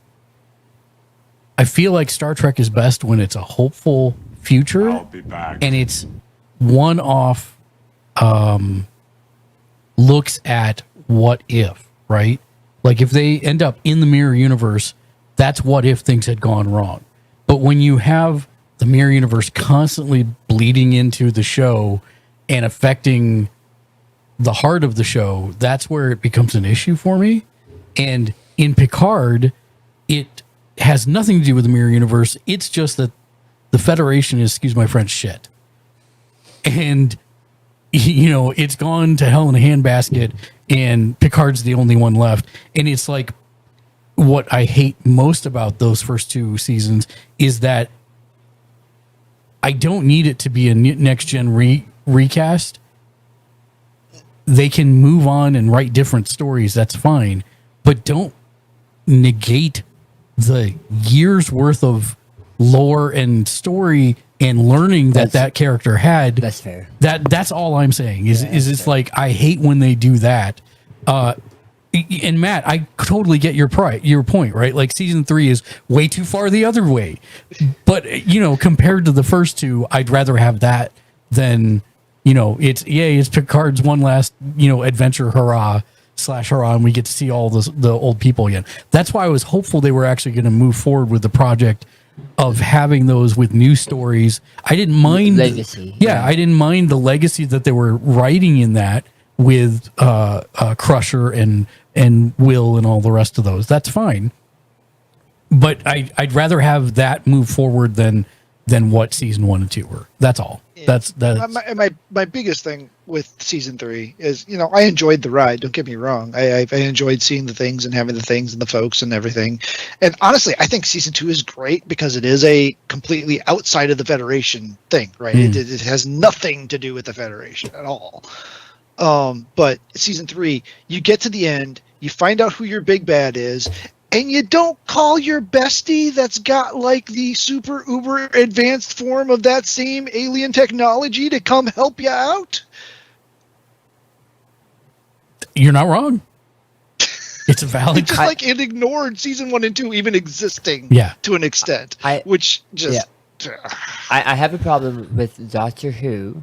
I feel like Star Trek is best when it's a hopeful future. I'll be back. And it's one-off looks at what if, right? Like, if they end up in the mirror universe, that's what if things had gone wrong. But when you have the mirror universe constantly bleeding into the show and affecting the heart of the show, that's where it becomes an issue for me. And in Picard, it has nothing to do with the mirror universe. It's just that the Federation is, excuse my French, shit. And, you know, it's gone to hell in a handbasket, and Picard's the only one left. And it's like, what I hate most about those first 2 seasons is that I don't need it to be a next gen recast. They can move on and write different stories. That's fine, but don't negate the years worth of lore and story and learning that character had. That's fair. That's all I'm saying. Is it's fair. Like, I hate when they do that. And Matt, I totally get your point, right? Like, season 3 is way too far the other way. But, you know, compared to the first 2, I'd rather have that than, you know, it's Picard's one last, you know, adventure hurrah, and we get to see all the old people again. That's why I was hopeful they were actually going to move forward with the project of having those with new stories. I didn't mind legacy. I didn't mind the legacy that they were writing in that with Crusher and Will and all the rest of those. That's fine. But I'd rather have that move forward than what season 1 and 2 were. That's all. Yeah. That's my biggest thing with season 3 is, you know, I enjoyed the ride. Don't get me wrong. I enjoyed seeing the things and having the things and the folks and everything. And honestly, I think season 2 is great because it is a completely outside of the Federation thing, right? It has nothing to do with the Federation at all. But season 3, you get to the end, you find out who your big bad is, and you don't call your bestie that's got like the super uber advanced form of that same alien technology to come help you out. You're not wrong. It's a valid. Just like it ignored season 1 and 2 even existing. Yeah. To an extent, which just. Yeah. I have a problem with Doctor Who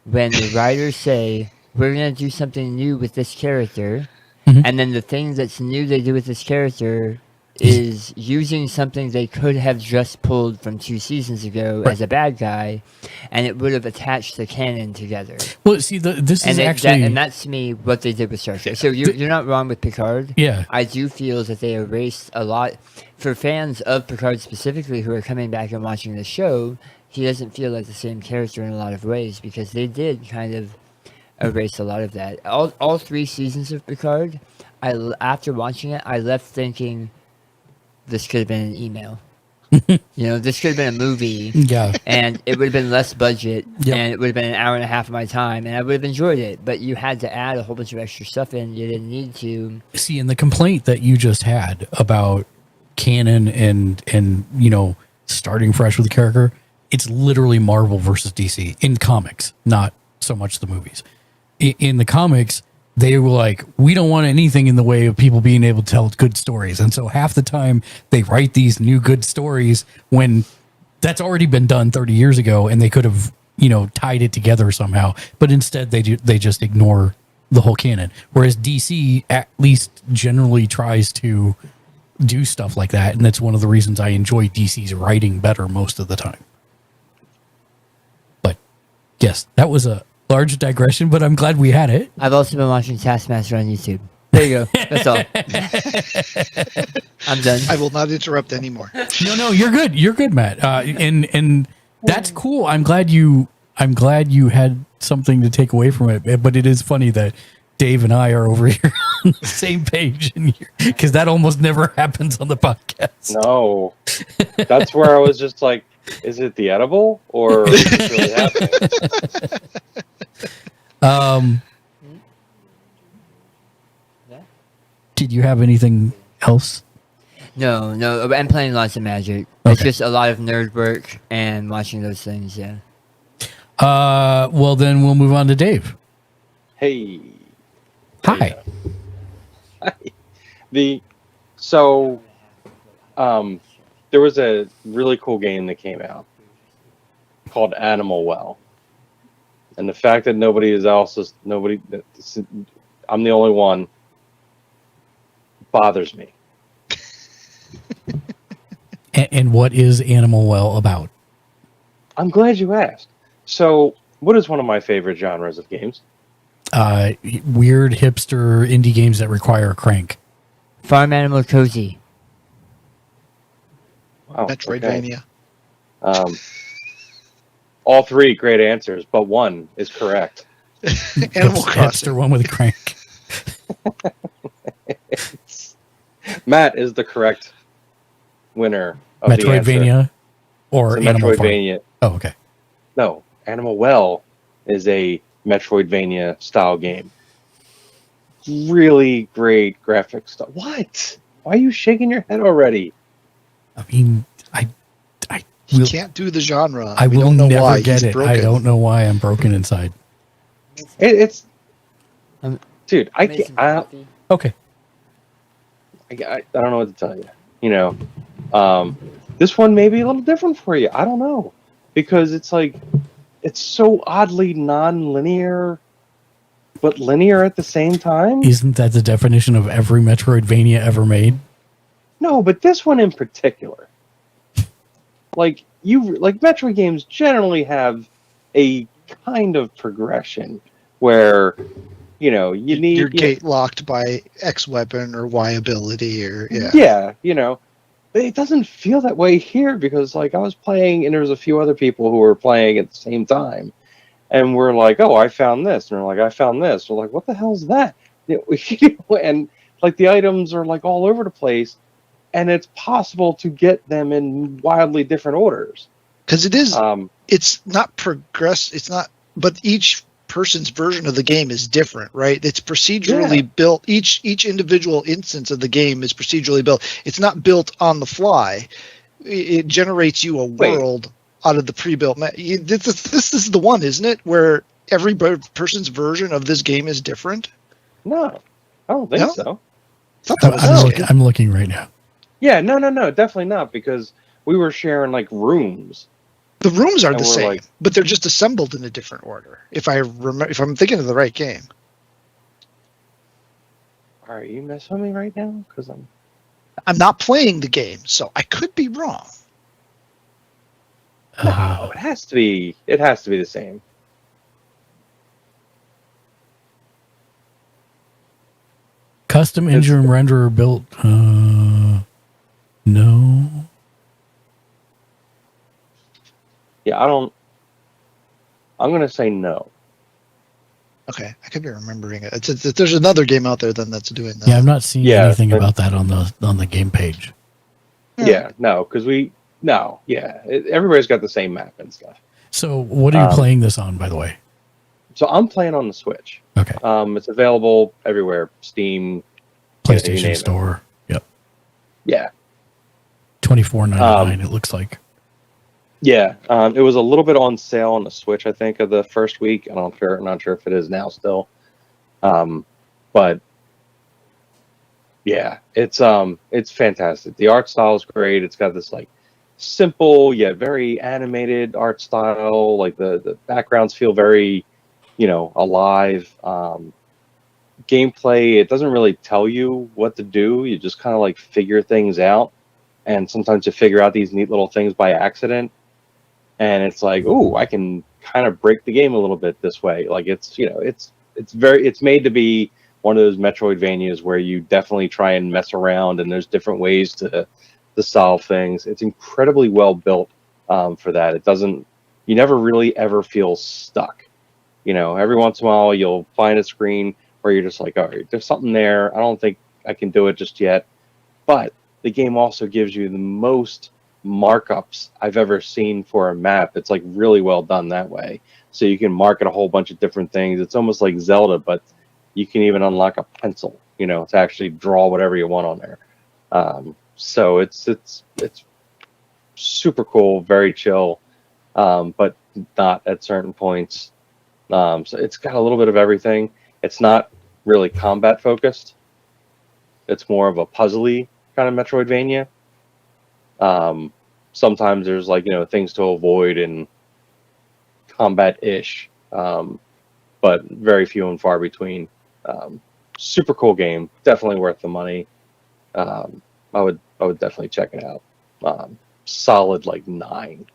when the writers say, we're going to do something new with this character, and then the thing that's new they do with this character is using something they could have just pulled from 2 seasons ago as a bad guy, and it would have attached the canon together. Well, see, this is actually... and that's, to me, what they did with Star Trek. So you're not wrong with Picard. Yeah. I do feel that they erased a lot. For fans of Picard specifically who are coming back and watching the show, he doesn't feel like the same character in a lot of ways because they did kind of erase a lot of that. All 3 seasons of Picard, after watching it, I left thinking this could have been an email. This could have been a movie, Yeah. and it would have been less budget, Yep. and it would have been an hour and a half of my time, and I would have enjoyed it. But you had to add a whole bunch of extra stuff in. You didn't need to. See, and the complaint that you just had about canon and starting fresh with the character, it's literally Marvel versus DC in comics, not so much the movies. In the comics, they were like, we don't want anything in the way of people being able to tell good stories. And so half the time they write these new good stories when that's already been done 30 years ago, and they could have, tied it together somehow. But instead they just ignore the whole canon. Whereas DC at least generally tries to do stuff like that. And that's one of the reasons I enjoy DC's writing better most of the time. But yes, that was a large digression, but I'm glad we had it. I've also been watching Taskmaster on YouTube. There you go. That's all. I'm done. I will not interrupt anymore. No, you're good. You're good, Matt. And that's cool. I'm glad you had something to take away from it. But it is funny that Dave and I are over here on the same page, because that almost never happens on the podcast. No, that's where I was just like, is it the edible or is it really happening? Did you have anything else? No, I'm playing lots of Magic. Okay. It's just a lot of nerd work and watching those things, yeah. Well, then we'll move on to Dave. Hey. Hi. There was a really cool game that came out called Animal Well, and the fact that I'm the only one, bothers me. And what is Animal Well about? I'm glad you asked. So, what is one of my favorite genres of games? Weird hipster indie games that require a crank. Farm Animal Cozy. Wow, Metroidvania. okay. All three great answers, but one is correct. Animal Hipster Crossing. one with a crank. Matt is the correct winner of the answer. Metroidvania or It's a Animal Farm? Metroidvania. Oh, okay. No, Animal Well is a Metroidvania style game. Really great graphic stuff. What? Why are you shaking your head already? I mean, I He will, can't do the genre. I We will don't know never why. get He's it. broken. I don't know why I'm broken inside. It's Um, dude. I can't. Okay. I don't know what to tell you. This one may be a little different for you. I don't know, because it's like it's so oddly non-linear, but linear at the same time. Isn't that the definition of every Metroidvania ever made? No, but this one in particular, like Metroid games generally have a kind of progression where you need You're gate locked by X weapon or Y ability or yeah. But it doesn't feel that way here, because I was playing and there was a few other people who were playing at the same time, and we're like, oh, I found this, and they're like, I found this. We're like, what the hell is that? And the items are all over the place, and it's possible to get them in wildly different orders. Because it is. It's not progress. It's not. But each person's version of the game is different, right? It's procedurally built. Each individual instance of the game is procedurally built. It's not built on the fly. It generates you a world out of the pre-built. This is the one, isn't it? Where every person's version of this game is different. No, I don't think so. I thought that was I'm looking right now. Yeah, no, definitely not, because we were sharing The rooms. rooms are And the we're same, but they're just assembled in a different order. If I'm thinking of the right game. Are you messing with me right now? Because I'm not playing the game, so I could be wrong. no, it has to be. It has to be the same. Custom engine renderer built. No. Yeah, I'm gonna say no. Okay, I could be remembering it. There's another game out there then that's doing that. Yeah, I'm not seeing Yeah, anything but- about that on the game page. Yeah, no, because we No, yeah, everybody's got the same map and stuff. So, what are you playing this on, by the way? So I'm playing on the Switch. Okay. It's available everywhere. Steam, PlayStation Store. Yep. Yeah. $24.99. It looks like. Yeah. It was a little bit on sale on the Switch, I think, of the first week. I'm not sure if it is now still. But yeah, it's fantastic. The art style is great. It's got this like simple yet very animated art style. Like the backgrounds feel very, alive. Gameplay, it doesn't really tell you what to do. You just kind of like figure things out, and sometimes you figure out these neat little things by accident, and it's like, oh, I can kind of break the game a little bit this way. Like it's made to be one of those Metroidvanias where you definitely try and mess around, and there's different ways to solve things. It's incredibly well built for that. You never really ever feel stuck. Every once in a while you'll find a screen where you're just like, all right, there's something there. I don't think I can do it just yet. But the game also gives you the most markups I've ever seen for a map. It's like really well done that way. So you can mark it a whole bunch of different things. It's almost like Zelda, but you can even unlock a pencil, to actually draw whatever you want on there. So it's super cool, very chill, but not at certain points. So it's got a little bit of everything. It's not really combat focused. It's more of a puzzly kind of Metroidvania. Sometimes there's like, things to avoid and combat-ish, but very few and far between. Super cool game. Definitely worth the money. I would definitely check it out. Solid like 9.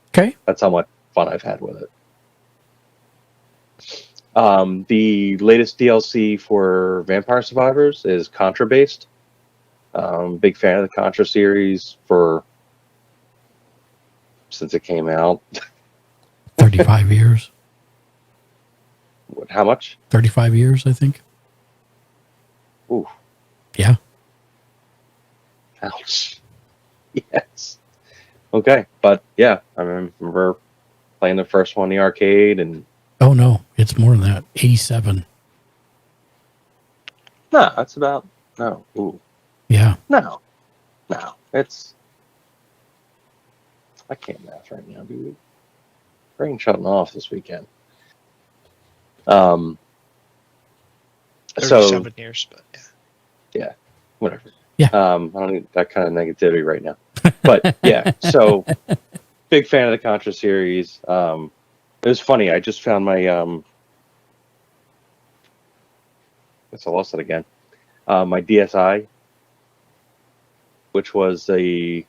Okay. That's how much fun I've had with it. The latest DLC for Vampire Survivors is Contra based. Big fan of the Contra series since it came out. 35 years. How much? 35 years, I think. Ooh. Yeah. Ouch. Yes. Okay, but yeah, I remember playing the first one in the arcade, and oh no, it's more than that. 87. no, that's about no. Ooh. Yeah. No. It's I can't math right now, dude. Brain shutting off this weekend. 37 years, but yeah, whatever. Yeah. I don't need that kind of negativity right now. But yeah, so big fan of the Contra series. It was funny. I just found my I lost it again. My DSi, which was the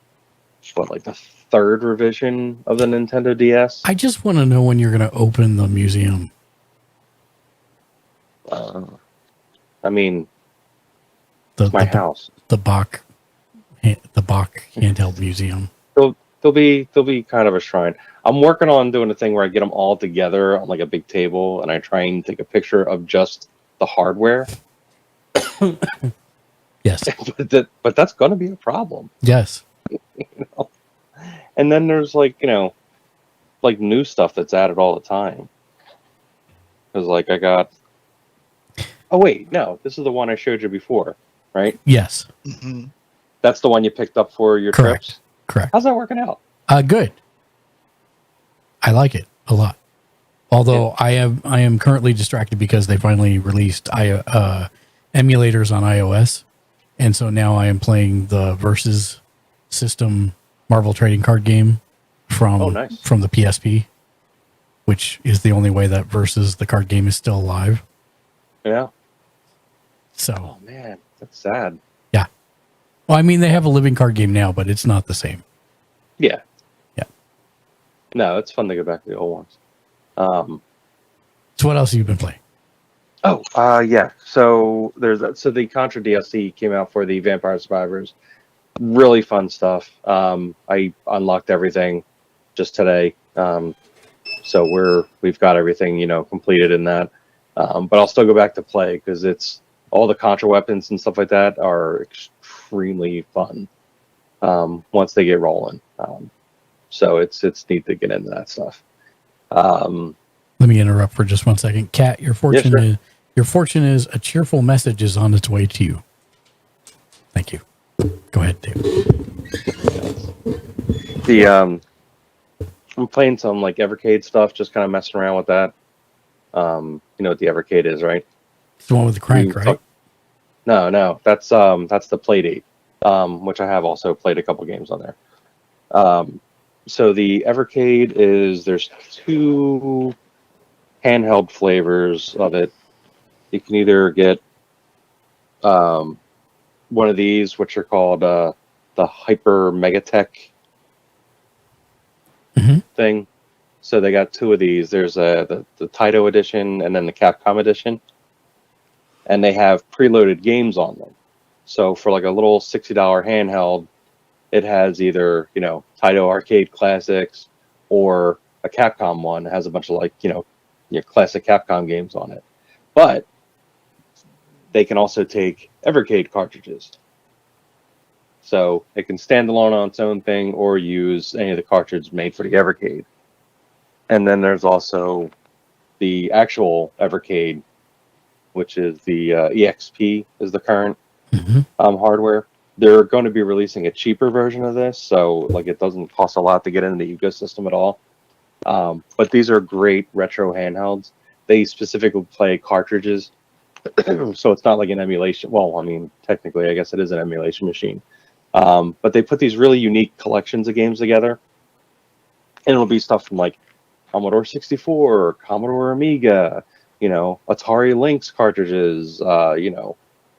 third revision of the Nintendo DS. I just want to know when you're going to open the museum. My house. The Bach handheld museum. There'll be kind of a shrine. I'm working on doing a thing where I get them all together on like a big table, and I try and take a picture of just the hardware. Yes, but that's going to be a problem. Yes. And then there's like new stuff that's added all the time. Because like I got. Oh wait, no, this is the one I showed you before, right? Yes. Mm-hmm. That's the one you picked up for your Correct. trips? Correct. How's that working out? Good. I like it a lot. Although yeah. I am currently distracted because they finally released emulators on iOS. And so now I am playing the Versus system Marvel trading card game from the PSP, which is the only way that Versus the card game is still alive. Yeah. So. Oh man, that's sad. Yeah. Well, I mean, they have a living card game now, but it's not the same. Yeah. Yeah. No, it's fun to go back to the old ones. So what else have you been playing? Oh, yeah. So the Contra DLC came out for the Vampire Survivors. Really fun stuff. I unlocked everything just today. So we've got everything, completed in that. But I'll still go back to play because it's all the Contra weapons and stuff like that are extremely fun. once they get rolling. So it's neat to get into that stuff. Let me interrupt for just 1 second. Kat, your fortune sure. is your fortune is a cheerful message is on its way to you. Thank you. Go ahead, Dave. I'm playing some like Evercade stuff, just kind of messing around with that. You know what the Evercade is, right? It's the one with the crank, right? No, that's the Playdate, which I have also played a couple games on there. So the Evercade there's 2 handheld flavors of it. You can either get one of these, which are called the Hyper Megatech thing. So they got 2 of these. There's the Taito edition and then the Capcom edition, and they have preloaded games on them. So for like a little $60 handheld, it has either Taito arcade classics or a Capcom one. It has a bunch of like your classic Capcom games on it, but they can also take Evercade cartridges. So it can stand alone on its own thing or use any of the cartridges made for the Evercade. And then there's also the actual Evercade, which is the EXP is the current hardware. They're going to be releasing a cheaper version of this, so like it doesn't cost a lot to get into the ecosystem at all. But these are great retro handhelds. They specifically play cartridges, so it's not like an emulation. Well, I mean, technically, I guess it is an emulation machine. But they put these really unique collections of games together, and it'll be stuff from like Commodore 64, Commodore Amiga, Atari Lynx cartridges,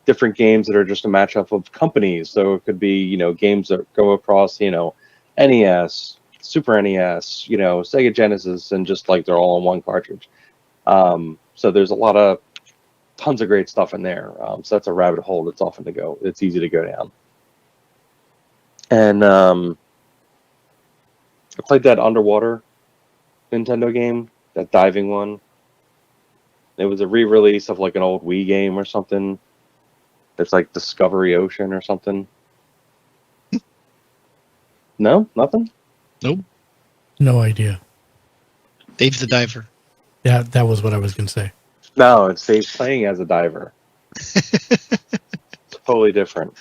different games that are just a matchup of companies. So it could be, games that go across, NES, Super NES, Sega Genesis, and just like they're all on one cartridge. So there's tons of great stuff in there. So that's a rabbit hole that's it's easy to go down. And I played that underwater Nintendo game, that diving one. It was a re-release of like an old Wii game or something. It's like Discovery Ocean or something. No? Nothing? Nope. No idea. Dave the Diver. Yeah, that was what I was going to say. No, it's Dave playing as a diver. It's totally different.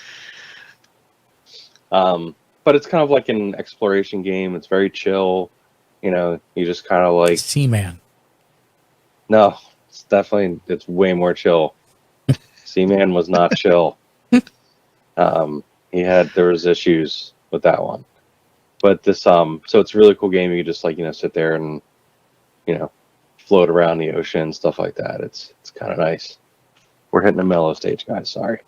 But it's kind of like an exploration game. It's very chill. You just kind of like... Seaman. No, it's way more chill. Seaman was not chill. There was issues with that one. But this, so it's a really cool game. You can just like, sit there and, float around the ocean, stuff like that. It's kind of nice. We're hitting the mellow stage, guys. Sorry.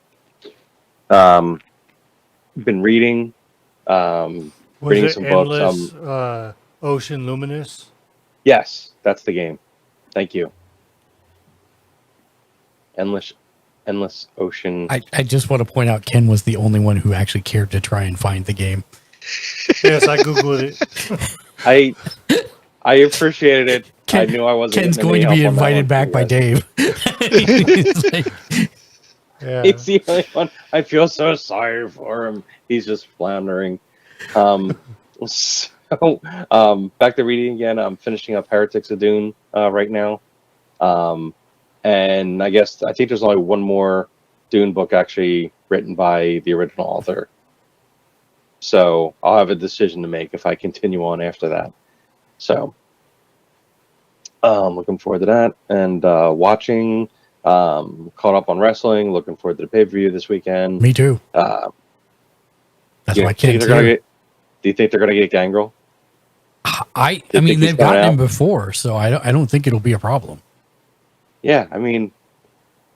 Been reading, reading some Endless, books. Ocean Luminous? Yes, that's the game. Thank you. Endless Ocean. I just want to point out Ken was the only one who actually cared to try and find the game. Yes, I googled it. I appreciated it. I knew I wasn't. Ken's going to be invited back by Dave. He's like, Yeah. He's the only one. I feel so sorry for him. He's just floundering. So, back to reading again. I'm finishing up Heretics of Dune right now. And I think there's only one more Dune book actually written by the original author. So I'll have a decision to make if I continue on after that. So looking forward to that. And watching, caught up on wrestling, looking forward to the pay-per-view this weekend. Me too. That's why Ken's here. Do you think they're going to get Gangrel? I mean, they've gotten him before, so I don't think it'll be a problem. Yeah, I mean,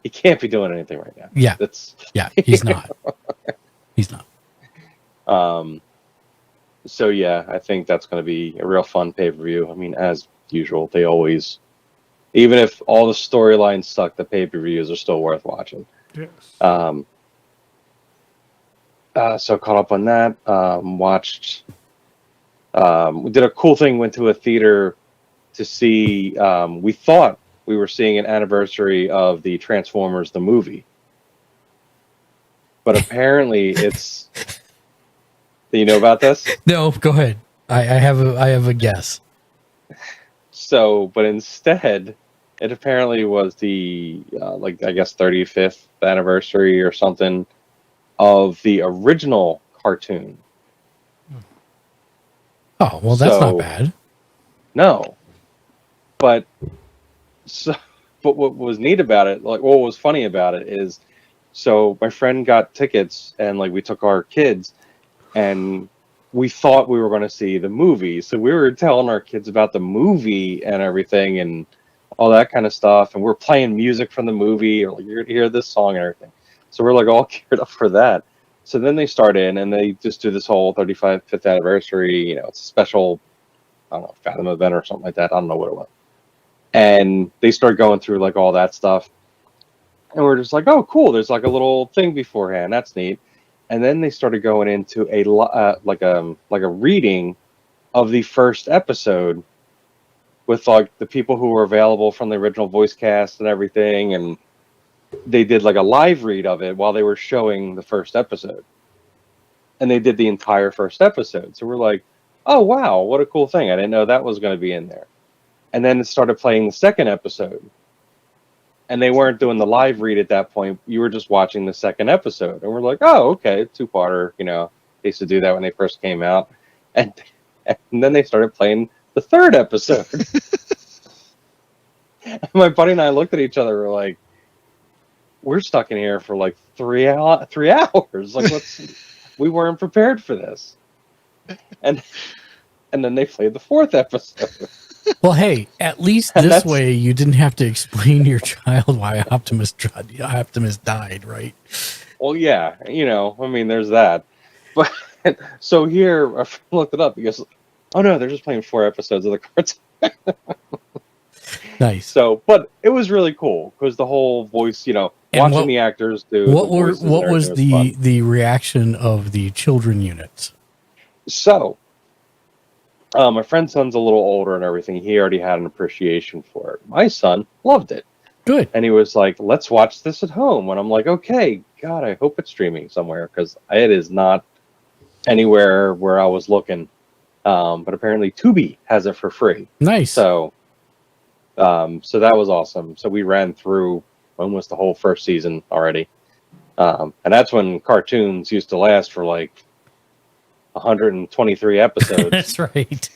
he can't be doing anything right now. Yeah, he's not. He's not. So yeah, I think that's going to be a real fun pay-per-view. I mean, as usual, they always, even if all the storylines suck, the pay-per-views are still worth watching. Yes. So caught up on that. Watched. We did a cool thing. Went to a theater to see. We thought we were seeing an anniversary of the Transformers the movie, but apparently it's Do you know about this? No, go ahead. I have a guess. So, but instead, it apparently was the like I guess 35th anniversary or something of the original cartoon. Oh, well, that's not So- bad. No, but what was neat about it, like what was funny about it is, so my friend got tickets and like we took our kids and we thought we were going to see the movie, so we were telling our kids about the movie and everything and all that kind of stuff, and we're playing music from the movie or like you're gonna hear this song and everything. So we're like all geared up for that. So then they start in and they just do this whole 35th anniversary. It's a special, I don't know, Fathom event or something like that. I don't know what it was. And they start going through like all that stuff. And we're just like, oh, cool. There's like a little thing beforehand. That's neat. And then they started going into like a reading of the first episode with like the people who were available from the original voice cast and everything. And they did like a live read of it while they were showing the first episode. And they did the entire first episode. So we're like, oh, wow, what a cool thing. I didn't know that was going to be in there. And then it started playing the second episode. And they weren't doing the live read at that point. You were just watching the second episode. And we're like, oh, okay, two-parter. They used to do that when they first came out. And then they started playing the third episode. And my buddy and I looked at each other. We're like, we're stuck in here for like 3 hours. Like, we weren't prepared for this. And then they played the fourth episode. Well, hey, at least this way you didn't have to explain to your child why Optimus died, right? Well, yeah, there's that. But so here, I looked it up because, oh no, they're just playing 4 episodes of the cartoon. Nice. So, but it was really cool because the whole voice, watching the actors do. What was the reaction of the children units? So, my friend's son's a little older and everything. He already had an appreciation for it. My son loved it. Good. And he was like, let's watch this at home. And I'm like, okay, God, I hope it's streaming somewhere because it is not anywhere where I was looking. But apparently Tubi has it for free. Nice. So that was awesome. So we ran through almost the whole first season already. And that's when cartoons used to last for like 123 episodes. That's right.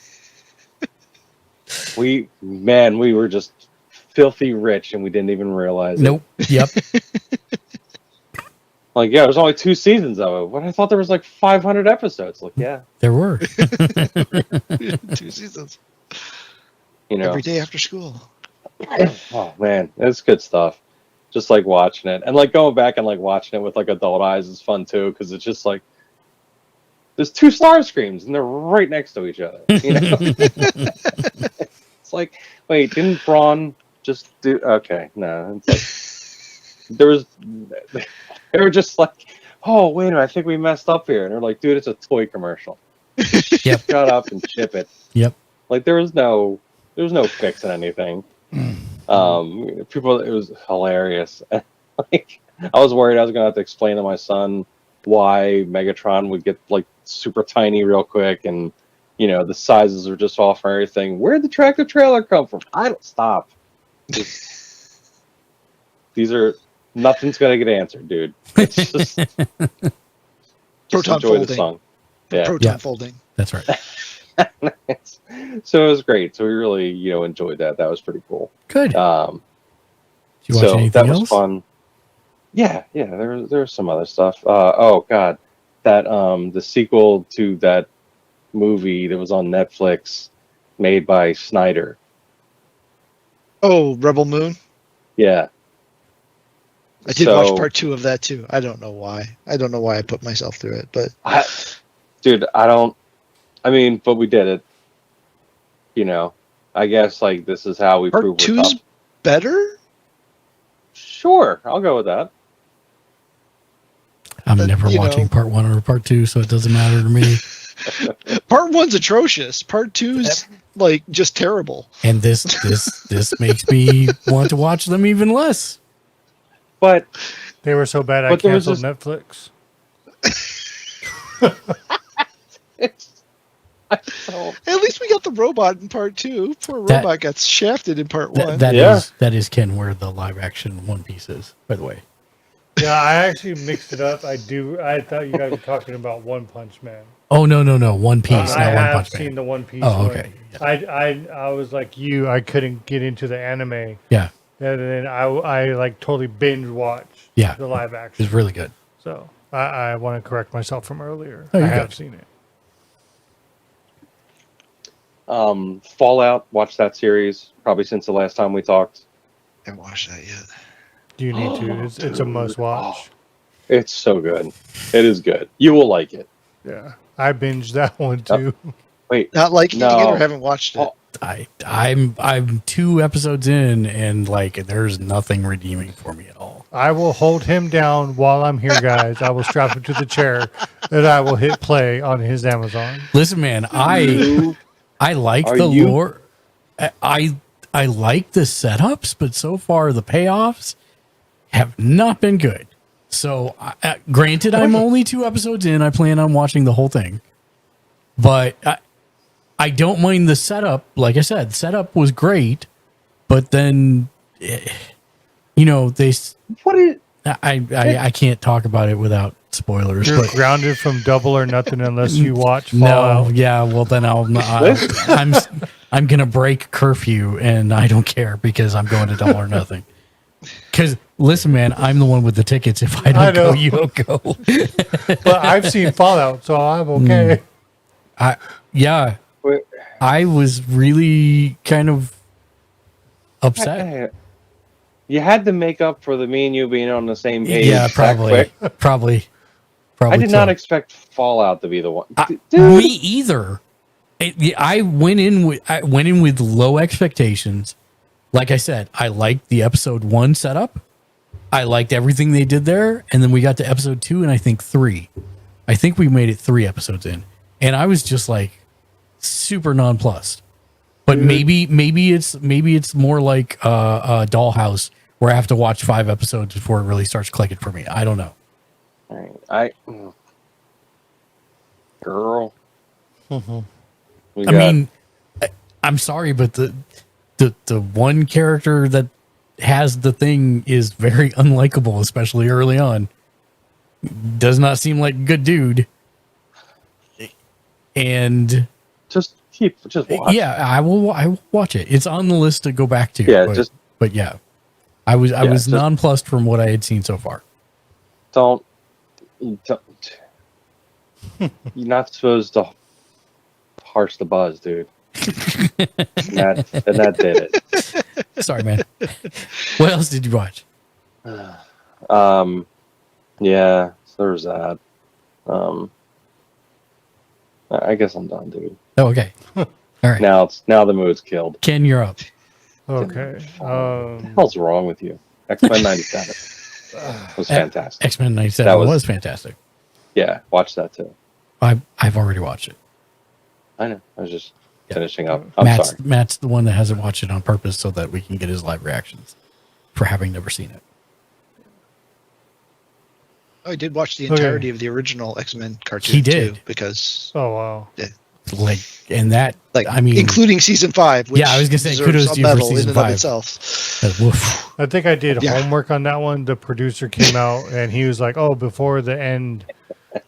We were just filthy rich and we didn't even realize it. Nope. Yep. Like, yeah, there's only 2 seasons of it. But I thought there was like 500 episodes. Like, yeah. There were. 2 seasons. Every day after school. Oh man, it's good stuff. Just like watching it. And like going back and like watching it with like adult eyes is fun too, because it's just like there's 2 Starscreams and they're right next to each other. It's like, wait, didn't Braun just do? Okay, no. It's like they were just like, oh wait a minute, I think we messed up here, and they're like, dude, it's a toy commercial. Yep. Shut up and ship it. Yep. Like there was no fixing anything. People, it was hilarious. Like I was worried I was gonna have to explain to my son why Megatron would get like super tiny real quick, and the sizes are just off and everything. Where'd the tractor trailer come from? I don't stop. Nothing's gonna get answered, dude. It's just Proton enjoy folding. the song. Yeah. Proton folding. That's right. So it was great. So we really, enjoyed that. That was pretty cool. Good. Did you watch So anything that else? was fun. Yeah. There was some other stuff. Oh God, that the sequel to that movie that was on Netflix, made by Snyder. Oh, Rebel Moon. Yeah. I did watch part 2 of that too. I don't know why. I put myself through it, but but we did it. I guess like this is how we part prove 2's better. Sure, I'll go with that. I'm But, never watching part 1 or part 2, so it doesn't matter to me. Part 1's atrocious. Part 2's like just terrible. And this makes me want to watch them even less. But They were so bad I But there was canceled Netflix. At least we got the robot in part 2. Poor robot got shafted in part 1. That is Ken where the live action One Piece is, by the way. Yeah, I actually mixed it up. I thought you guys were talking about One Punch Man. Oh no, One Piece, I not One have Punch Man. seen the One Piece. Oh, one. okay. Yeah. I was like you. I couldn't get into the anime. Yeah. And then I like totally binge watched the live action. It's really good. So I want to correct myself from earlier. Oh, I you're have good. seen it. Fallout, watched that series probably since the last time we talked. I haven't watched that yet. Do you need to? It's a must watch. It's so good. It is good. You will like it. Yeah. I binged that one too. Wait. Not liking it No. or haven't watched it. I'm 2 episodes in and like there's nothing redeeming for me at all. I will hold him down while I'm here, guys. I will strap him to the chair and I will hit play on his Amazon. Listen, man, I like the lore. I like the setups, but so far the payoffs have not been good. So, granted, I'm only 2 episodes in. I plan on watching the whole thing, but I don't mind the setup. Like I said, setup was great, but then, I can't talk about it without spoilers. You're But grounded from Double or Nothing unless you watch Fallout. no, yeah, well then I'm gonna break curfew, and I don't care because I'm going to Double or Nothing. Because listen, man, I'm the one with the tickets. If I don't go, you don't go. But I've seen Fallout, so I'm okay. I was really kind of upset. You had to make up for me and you being on the same page. Yeah, that quick. probably. I did not expect Fallout to be the one. Me either. I went in with low expectations. Like I said, I liked the episode 1 setup. I liked everything they did there, and then we got to episode 2 and I think 3. I think we made it 3 episodes in, and I was just like super nonplussed. But maybe it's more like a Dollhouse where I have to watch 5 episodes before it really starts clicking for me. I don't know. Girl. I'm sorry, but the one character that has the thing is very unlikable, especially early on. Does not seem like a good dude. And just watch. Yeah, I will watch it. It's on the list to go back to. Yeah, but yeah. I was nonplussed from what I had seen so far. Don't you're not supposed to harsh the buzz, dude. and that did it. Sorry, man. What else did you watch? Yeah, so there's that. I guess I'm done, dude. Oh, okay. All right. Now the mood's killed. Ken, you're up. Okay. What the hell's wrong with you? X-Men 97 was fantastic. X-Men 97 was fantastic. Yeah, watch that too. I've already watched it. I know. I was just finishing up. I'm sorry. Matt's the one that hasn't watched it on purpose so that we can get his live reactions for having never seen it. I did watch the entirety of the original X-Men cartoon. He did. Too, because wow. including season 5. Which I was gonna say kudos to you for season 5 itself. I think I did homework on that one. The producer came out and he was like, "Oh, before the end,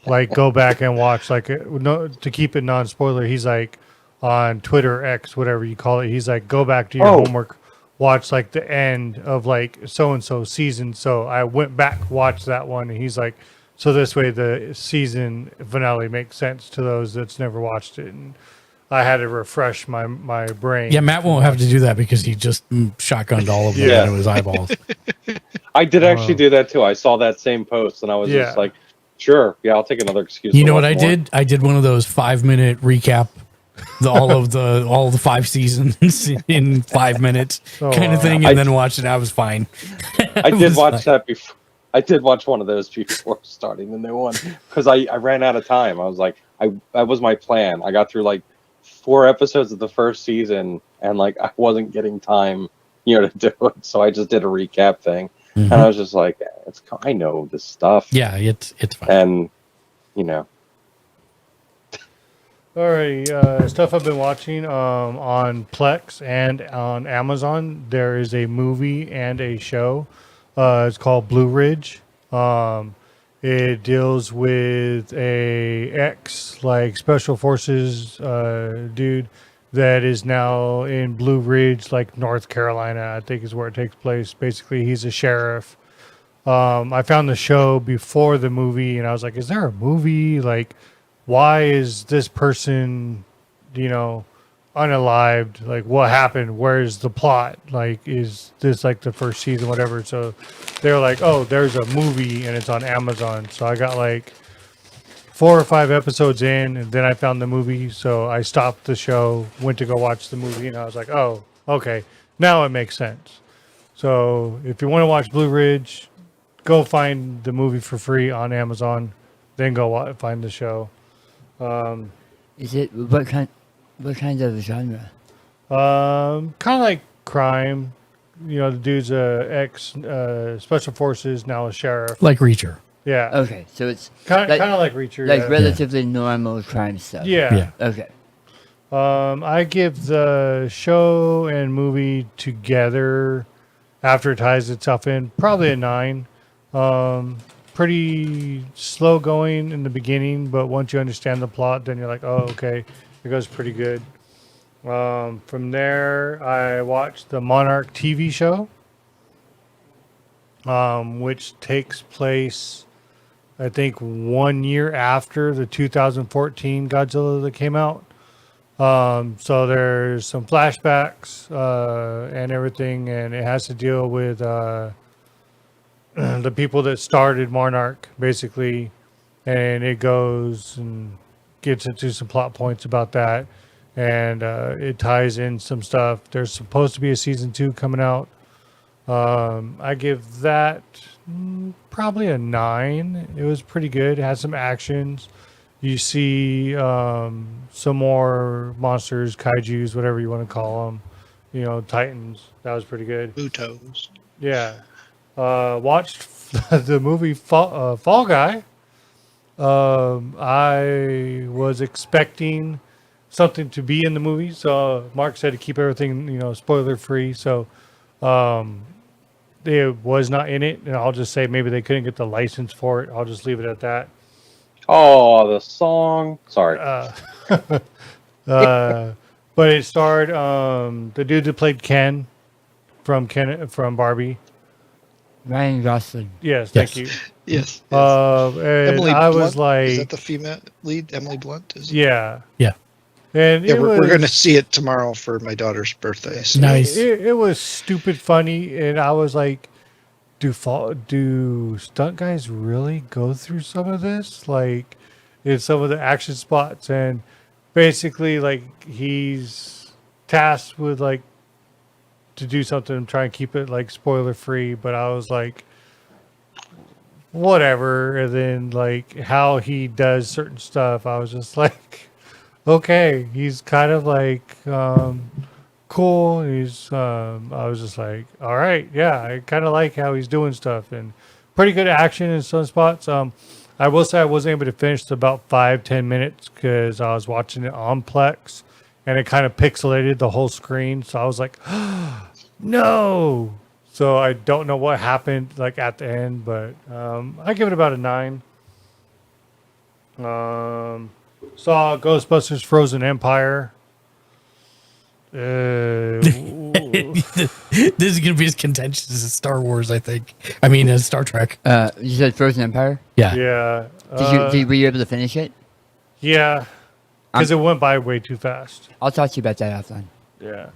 like go back and watch to keep it non-spoiler." He's like on Twitter X, whatever you call it. He's like, "Go back to your homework, watch like the end of like so and so season." So I went back, watched that one, and he's like, "So this way the season finale makes sense to those that's never watched it." And I had to refresh my brain. Yeah, Matt won't have to do that because he just shotgunned all of them into his eyeballs. I did actually do that too. I saw that same post and I was just like, sure, I'll take another excuse. You know what I did? I did one of those 5-minute recap, all of the 5 seasons in 5 minutes kind of thing, and then watched it. I was fine. I did watch that before. I did watch one of those before starting the new one because I ran out of time. I was like, that was my plan. I got through like 4 episodes of the first season and like I wasn't getting time, to do it. So I just did a recap thing, and I was just like, I know this stuff. Yeah, it's fine. And Alrighty, stuff I've been watching on Plex and on Amazon. There is a movie and a show. It's called Blue Ridge. It deals with a ex like special forces dude that is now in Blue Ridge, like North Carolina, I think is where it takes place. Basically, he's a sheriff. I found the show before the movie, and I was like, "Is there a movie? Like, why is this person, unalived? Like, what happened? Where's the plot? Like, is this like the first season, whatever?" So they're like, "Oh, there's a movie, and it's on Amazon." So I got like 4 or 5 episodes in, and then I found the movie. So I stopped the show, went to go watch the movie, and I was like, "Oh, okay, now it makes sense." So if you want to watch Blue Ridge, go find the movie for free on Amazon, then go find the show. Is it what kind of genre? Kind of like crime. The dude's ex special forces, now a sheriff. Like Reacher. Yeah, Okay, so it's kind of like Reacher. like yeah. relatively normal crime stuff. Yeah. Okay. I give the show and movie together after it ties itself in probably a 9. Pretty slow going in the beginning, but once you understand the plot, then you're like, oh, okay, it goes pretty good. From there, I watched the Monarch TV show, which takes place, I think, 1 year after the 2014 Godzilla that came out. So there's some flashbacks and everything, and it has to deal with the people that started Monarch, basically, and it goes and gets into some plot points about that, and it ties in some stuff. There's supposed to be a season 2 coming out. I give that probably a 9. It was pretty good. It had some actions. You see some more monsters, kaijus, whatever you want to call them, titans. That was pretty good. Butos. Yeah. Watched the movie Fall Guy. I was expecting something to be in the movie, so Mark said to keep everything, spoiler free. So it was not in it, and I'll just say maybe they couldn't get the license for it. I'll just leave it at that. Oh, the song. Sorry. But it starred the dude that played Ken from Barbie. Ryan Gosling. Yes, thank you. Yes. And Emily I Blunt, was like, is that the female lead? Emily Blunt? yeah. Yeah. And Yeah, it we're was, going to see it tomorrow for my daughter's birthday. So. Nice. It was stupid funny, and I was like, do stunt guys really go through some of this? Like, in some of the action spots, and basically, like, he's tasked with, like, to do something and try and keep it, like, spoiler free, but I was like, whatever. And then, like, how he does certain stuff, I was just like, okay, he's kind of like cool. I was just like, all right, yeah, I kind of like how he's doing stuff, and pretty good action in some spots. I will say I wasn't able to finish to about 5-10 minutes because I was watching it on Plex, and it kind of pixelated the whole screen. So I was like, no. So I don't know what happened like at the end, but I give it about a 9. Saw Ghostbusters Frozen Empire. This is going to be as contentious as Star Wars, I think. I mean, as Star Trek. You said Frozen Empire? Yeah. Yeah. Were you able to finish it? Yeah. Because it went by way too fast. I'll talk to you about that offline. Yeah.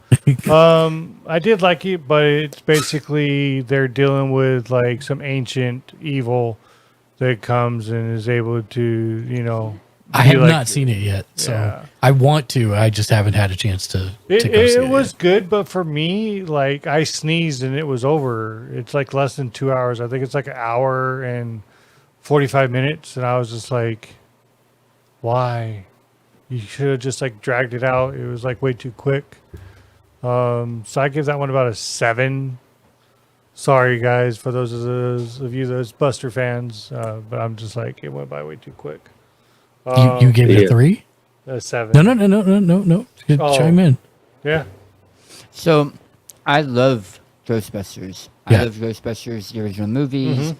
I did like it, but it's basically they're dealing with like some ancient evil that comes and is able to, I have not seen it yet, so Yeah. I want to. I just haven't had a chance to go see It was yet. good, but for me, like I sneezed and it was over. It's like less than 2 hours. I think it's like an hour and 45 minutes, and I was just like, why? You should have just like dragged it out. It was like way too quick. So I give that one about a 7. Sorry guys for those of you those Buster fans, but I'm just like it went by way too quick. You gave it a Yeah. 3? a 7. No. Chime in. Yeah. So, I love Ghostbusters. Yeah. I love Ghostbusters, the original movies.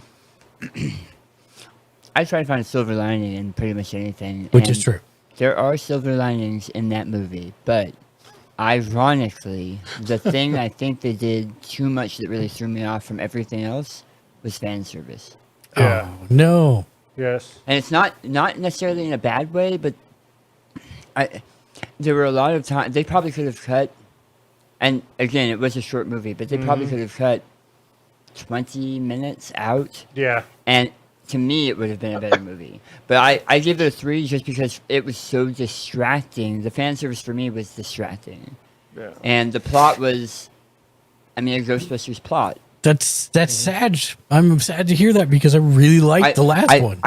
I try to find a silver lining in pretty much anything. Which is and true. There are silver linings in that movie, but ironically, the thing I think they did too much that really threw me off from everything else was fan service. Yeah. Oh, no. Yes. And it's not necessarily in a bad way, but there were a lot of times they probably could have cut. And again, it was a short movie, but they probably could have cut 20 minutes out. Yeah. And to me, it would have been a better movie. But I give it a 3 just because it was so distracting. The fan service for me was distracting. Yeah. And the plot was, a Ghostbusters plot. That's sad. I'm sad to hear that because I really liked the last one.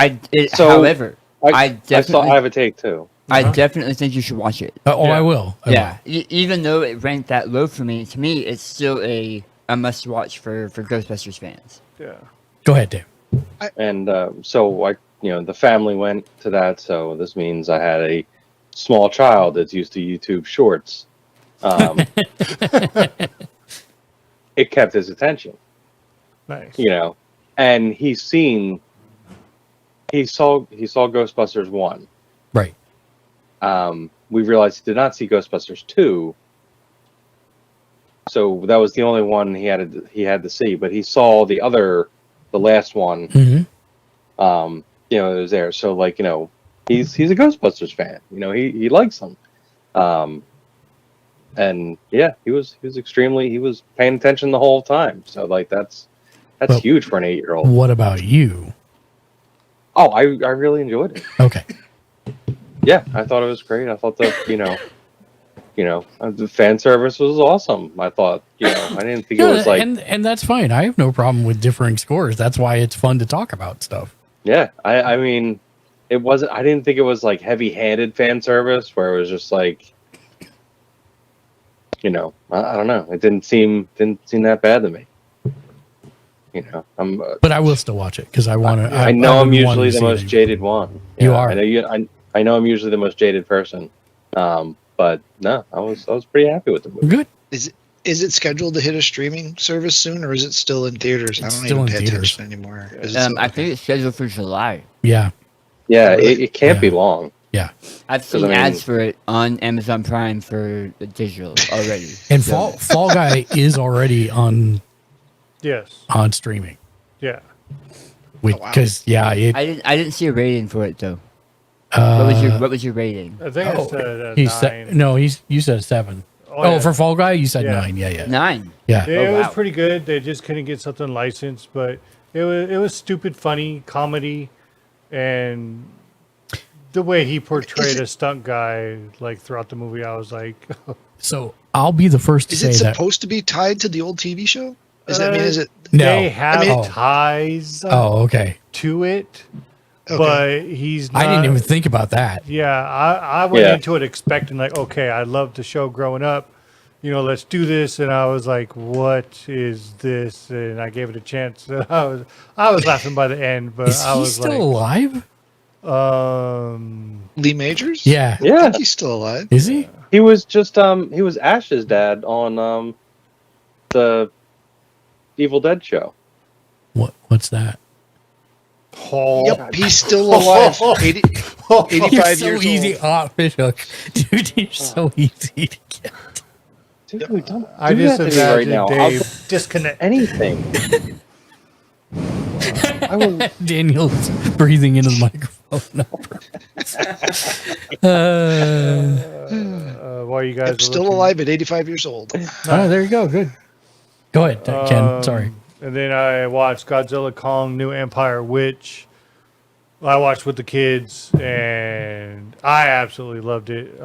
However, I have a take too. I definitely think you should watch it. I will. I will. Even though it ranked that low for me, to me, it's still a must-watch for Ghostbusters fans. Yeah. Go ahead, Dave. And so the family went to that. So this means I had a small child that's used to YouTube Shorts. It kept his attention. Nice. And he saw Ghostbusters 1. Right. We realized he did not see Ghostbusters 2. So that was the only one he had to see, but he saw the last one. Mm-hmm. It was there. So he's a Ghostbusters fan. He likes them. And yeah, he was paying attention the whole time. So that's huge for an 8-year-old. What about you? Oh, I really enjoyed it. Okay. Yeah, I thought it was great. I thought the fan service was awesome. I thought, I didn't think it was like, and that's fine. I have no problem with differing scores. That's why it's fun to talk about stuff. yeah. I mean, it wasn't. I didn't think it was like heavy-handed fan service where it was just like, I don't know. It didn't seem that bad to me. But I will still watch it because I want to. I know I'm usually the most jaded one. You are. I know I'm usually the most jaded person. But no, I was pretty happy with the movie. Good. Is it scheduled to hit a streaming service soon, or is it still in theaters? It's I don't still even in pay theaters. attention anymore. Is it still- I think it's scheduled for July. Yeah. Yeah, it can't be long. Yeah. I've seen ads for it on Amazon Prime for the digital already. And Fall Guy is already on Yes. streaming. Yeah. Because I didn't see a rating for it though. What was your rating? I think it's a he 9. said no. You said 7. Oh, yeah. For Fall Guy, you said Yeah. 9. Yeah. 9. Yeah. It Oh, was wow. pretty good. They just couldn't get something licensed, but it was stupid, funny comedy, and the way he portrayed a stunt guy throughout the movie, I was like, So I'll be the first to Is say it that. supposed to be tied to the old TV show? Is it? No. they have Oh. ties Oh, okay. to it, Okay. but he's not. I didn't even think about that. Yeah, I went into it expecting okay, I loved the show growing up. Let's do this, and I was like, "What is this?" And I gave it a chance. And I was laughing by the end, but Is I he was still like, alive? Lee Majors? Yeah. I Yeah, think he's still alive. Is he? he was just he was Ash's dad on the Evil Dead show. What's that? oh, Yep, he's still alive. 85 You're so years easy. old. Oh, Fishhook. Dude, you're so easy to get. Dude, don't I do just that to me right imagine now. Dave disconnect. Anything. I will. Daniel's breathing into the microphone. While you guys Yep, are still looking. alive at 85 years old. Oh, there you go. Good. Go ahead, Ken. Sorry. And then I watched Godzilla Kong New Empire, which I watched with the kids, and I absolutely loved it.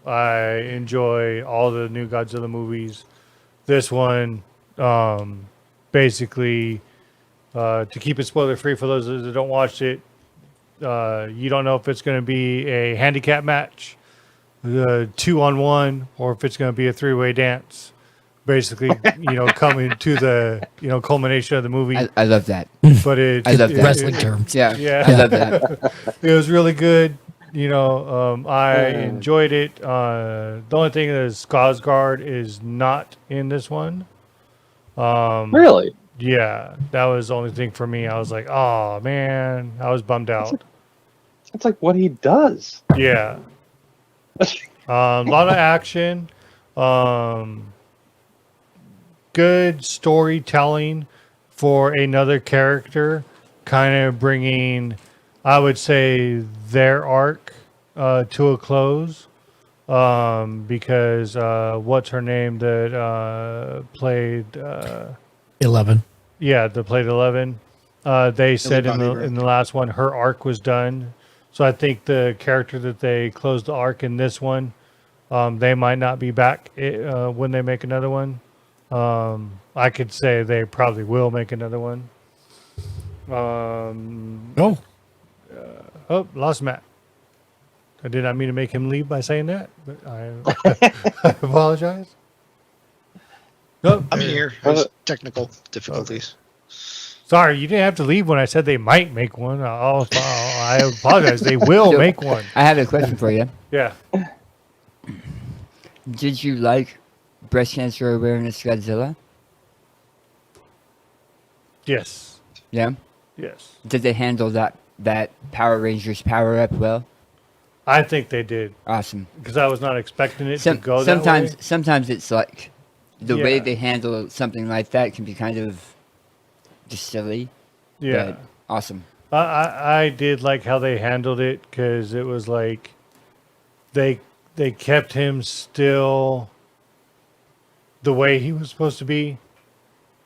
I enjoy all the new Godzilla movies. This one, basically, to keep it spoiler free for those that don't watch it, you don't know if it's going to be a handicap match, 2-on-1, or if it's going to be a 3-way dance. Basically, coming to the culmination of the movie. I love that. But I love that. Wrestling terms. Yeah. Yeah. I love that. It was really good. I enjoyed it. The only thing is Skarsgård is not in this one. Really? Yeah, that was the only thing for me. I was like, oh man, I was bummed out. It's like what he does. Yeah. A lot of action. Good storytelling for another character, kind of bringing, I would say, their arc to a close. Because what's her name that played 11. Yeah, that played 11. They said in Bobby the last one her arc was done. So I think the character that they closed the arc in this one, they might not be back when they make another one. I could say they probably will make another one. Oh, Lost Matt. I did not mean to make him leave by saying that, but I apologize. Oh, I'm here. There's technical difficulties. Sorry, you didn't have to leave when I said they might make one. I apologize. They will make one. I have a question for you. Yeah. Did you like Breast Cancer Awareness Godzilla? Yes. Yeah. Yes. Did they handle that Power Rangers power up well? I think they did Awesome. because I was not expecting it to go that sometimes way. sometimes it's like the way Yeah. they handle something like that can be kind of just silly. Yeah. But awesome. I did like how they handled it because it was like they kept him still the way he was supposed to be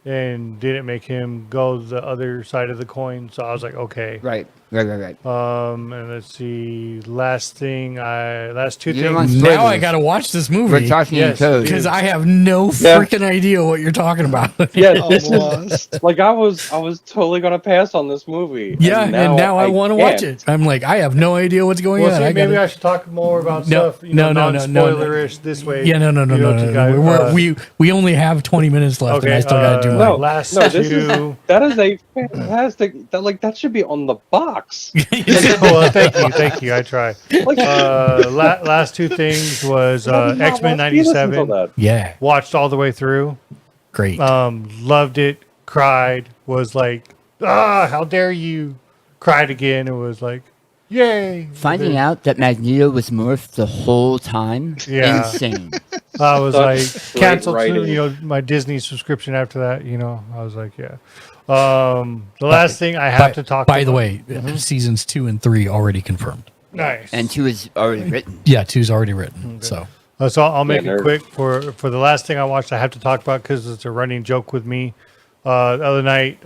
and didn't make him go the other side of the coin. So I was like, okay. Right. And let's see. Last two You don't things. want now I spoilers. got to watch this We're movie Oh, talking Yes, in code. because I have no freaking idea what you're talking about. Yeah, this is Almost. like I was totally gonna pass on this movie. Yeah, and now I want to watch can't. it. I'm like, I have no idea what's going Well, on. see, I maybe gotta- I should talk more about No, stuff, no, non-spoilerish this way. Yeah, no. to guide- We only have 20 minutes left, and I still got to do no. mine. Last No, this two. That is a fantastic. That should be on the box. Well, thank you. I try. Like, Last two things was X-Men '97. Yeah, Watched all the way through. great. Loved it. Cried. Was like, how dare you? Cried again. It was like, yay! Finding out that Magneto was morphed the whole time, Yeah. insane. I was Such like, great canceled. writing. My Disney subscription after that. I was like, yeah. The last thing I have to talk. By the about- way, seasons 2 and 3 already confirmed. nice. And 2 is already written. Yeah, 2's already written. So So I'll make Yeah, it nerd. quick for the last thing I watched. I have to talk about because it's a running joke with me. The other night,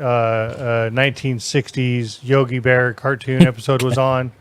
1960s Yogi Bear cartoon episode was on,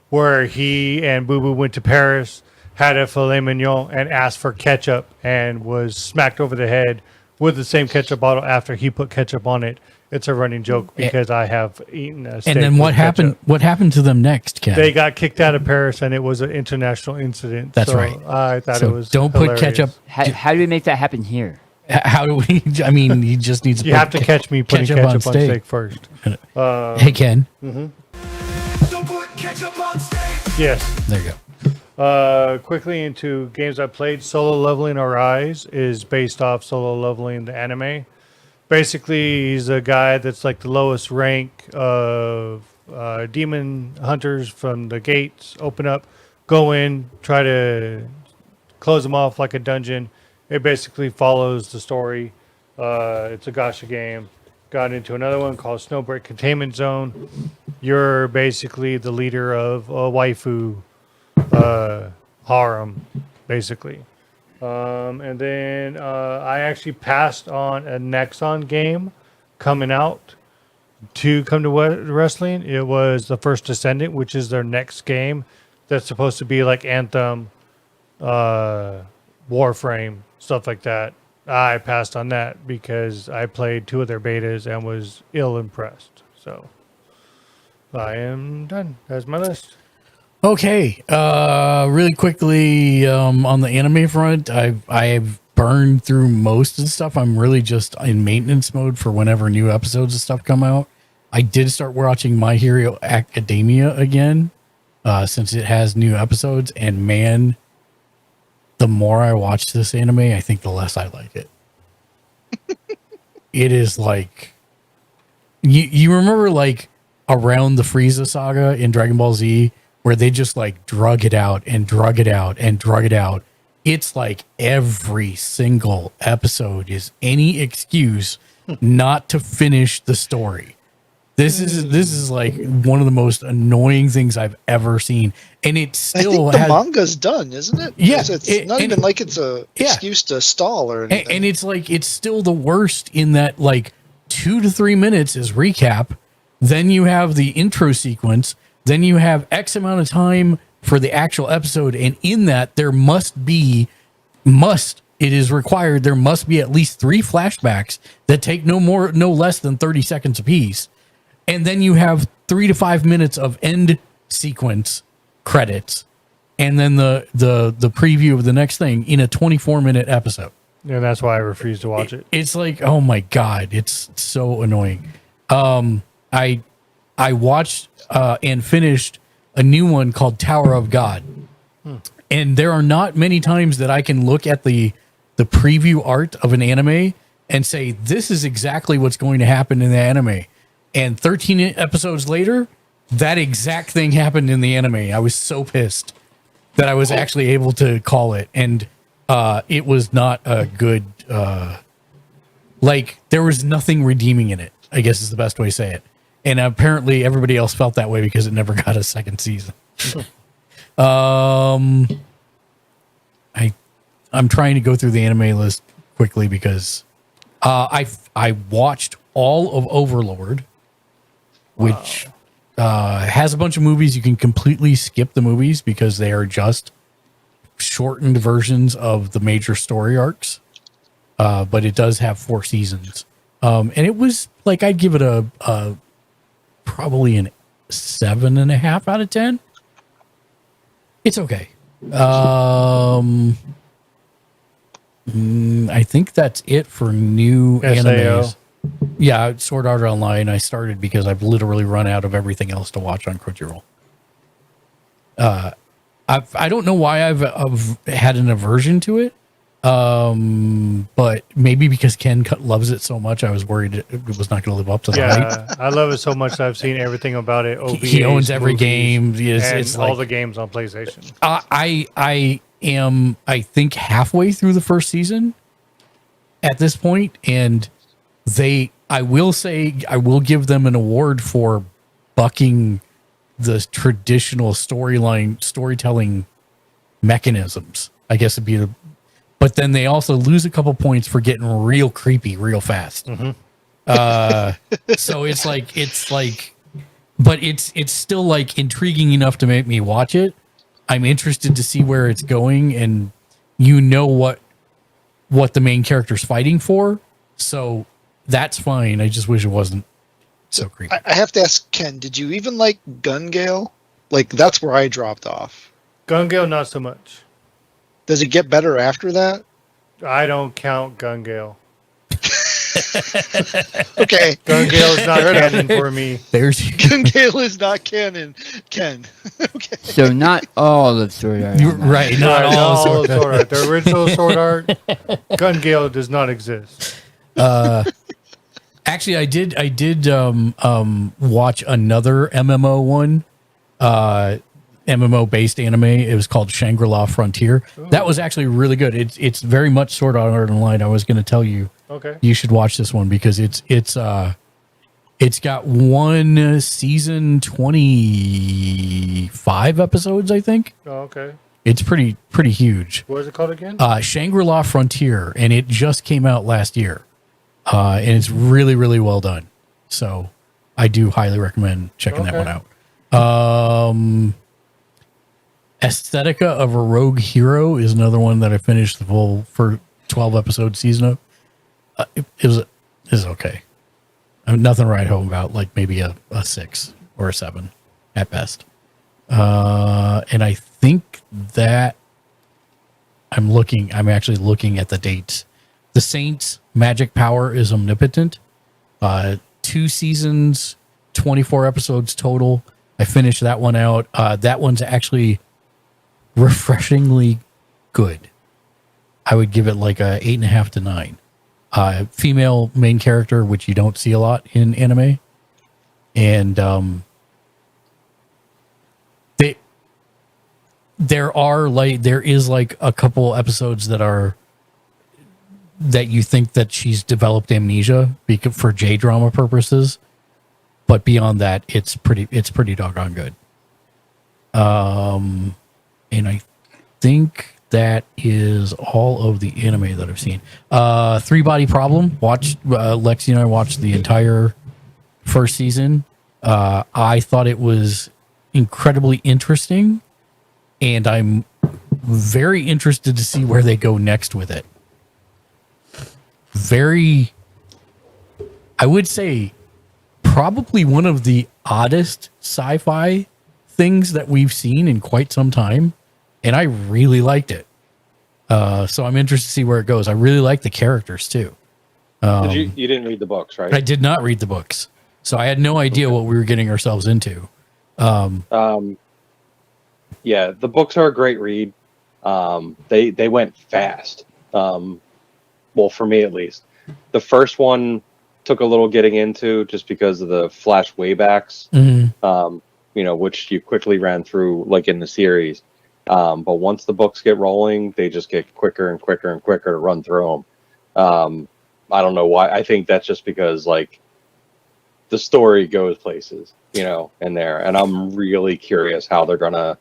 where he and Boo Boo went to Paris, had a filet mignon, and asked for ketchup, and was smacked over the head with the same ketchup bottle after he put ketchup on it. It's a running joke because I have eaten a steak and then what with happened? ketchup. What happened to them next, Ken? They got kicked out of Paris, and it was an international incident. That's So right. I thought So it was don't put hilarious. ketchup. How do we make that happen here? How do we? I mean, he just needs to. You put have to catch me putting ketchup on steak first. Hey, Ken. Don't put ketchup on steak. Yes. There you go. Quickly into games I played. Solo Leveling Arise is based off Solo Leveling, the anime. Basically, he's a guy that's like the lowest rank of demon hunters from the gates. Open up, go in, try to close them off like a dungeon. It basically follows the story. It's a gacha game. Got into another one called Snowbreak Containment Zone. You're basically the leader of a waifu harem, basically. And then I actually passed on a Nexon game coming out to come to wrestling. It was the First Descendant, which is their next game that's supposed to be like Anthem, Warframe, stuff like that. I passed on that because I played 2 of their betas and was ill impressed. So I am done. That's my list. Okay. Really quickly, on the anime front, I've burned through most of the stuff. I'm really just in maintenance mode for whenever new episodes of stuff come out. I did start watching My Hero Academia again. since it has new episodes. And man, the more I watch this anime, I think the less I like it. It is like you remember like around the Frieza saga in Dragon Ball Z where they just like drug it out and drug it out and drug it out. It's like every single episode is any excuse not to finish the story. This is like one of the most annoying things I've ever seen, and it still I think the manga's done, isn't it? Yeah, It's not even like it's a excuse to stall or anything. And it's like it's still the worst in that like 2 to 3 minutes is recap, then you have the intro sequence, then you have X amount of time for the actual episode, and in that there it is required there must be at least 3 flashbacks that take no less than 30 seconds apiece. And then you have 3 to 5 minutes of end sequence credits, and then the preview of the next thing in a 24-minute episode. And that's why I refuse to watch it. It's like, oh my God, it's so annoying. I watched and finished a new one called Tower of God. And there are not many times that I can look at the preview art of an anime and say, this is exactly what's going to happen in the anime. And 13 episodes later, that exact thing happened in the anime. I was so pissed that I was actually able to call it. And it was not a good, there was nothing redeeming in it, I guess is the best way to say it. And apparently everybody else felt that way because it never got a second season. I'm trying to go through the anime list quickly because I watched all of Overlord, which has a bunch of movies. You can completely skip the movies because they are just shortened versions of the major story arcs. But it does have 4 seasons. And it was like, I'd give it a probably an 7.5 out of 10. It's okay. I think that's it for new animes. Yeah, Sword Art Online. I started because I've literally run out of everything else to watch on Crunchyroll. I don't know why I've had an aversion to it, but maybe because Ken loves it so much, I was worried it was not going to live up to the hype. Yeah, I love it so much that I've seen everything about it. OVAs, he owns every movies, game. It's all like, the games on PlayStation. I am, I think, halfway through the first season at this point, and I will say, I will give them an award for bucking the traditional storytelling mechanisms. I guess it'd be but then they also lose a couple points for getting real creepy real fast. Mm-hmm. So it's like, but it's still like intriguing enough to make me watch it. I'm interested to see where it's going, and what the main character's fighting for. So that's fine. I just wish it wasn't so creepy. I have to ask Ken, did you even like Gun Gale? Like, that's where I dropped off. Gun Gale, not so much. Does it get better after that? I don't count Gun Gale. Okay. Gun Gale is not canon for me. Gun Gale is not canon, Ken. Okay. So not all of Sword Art. Right, not all of Sword Art. The original Sword Art, Gun Gale does not exist. Actually, I did watch another MMO one, MMO based anime. It was called Shangri-La Frontier. Ooh. That was actually really good. It's very much Sword Art Online. I was going to tell you, you should watch this one because it's got 1 season, 25 episodes, I think. Oh, okay. It's pretty huge. What is it called again? Shangri-La Frontier, and it just came out last year. And it's really, really well done. So I do highly recommend checking that one out. Aesthetica of a Rogue Hero is another one that I finished the full for 12 episode season of. It was okay. I mean, nothing to write home about, like maybe a 6 or a 7 at best. And I think that I'm actually looking at the dates. The Saints' magic power is omnipotent. 2 seasons, 24 episodes total. I finished that one out. That one's actually refreshingly good. I would give it like a 8.5 to 9. Female main character, which you don't see a lot in anime, and there is like a couple episodes that you think that she's developed amnesia for J-drama purposes, but beyond that, it's pretty doggone good. And I think that is all of the anime that I've seen. Three Body Problem. Lexi and I watched the entire first season. I thought it was incredibly interesting, and I'm very interested to see where they go next with it. I would say, probably one of the oddest sci-fi things that we've seen in quite some time, and I really liked it. So I'm interested to see where it goes. I really like the characters too. You didn't read the books, right? I did not read the books, so I had no idea what we were getting ourselves into. Yeah, the books are a great read. They went fast. Well, for me at least. The first one took a little getting into just because of the flash waybacks, which you quickly ran through like in the series. But once the books get rolling, they just get quicker and quicker and quicker to run through them. I don't know why. I think that's just because like the story goes places, in there. And I'm really curious how they're going to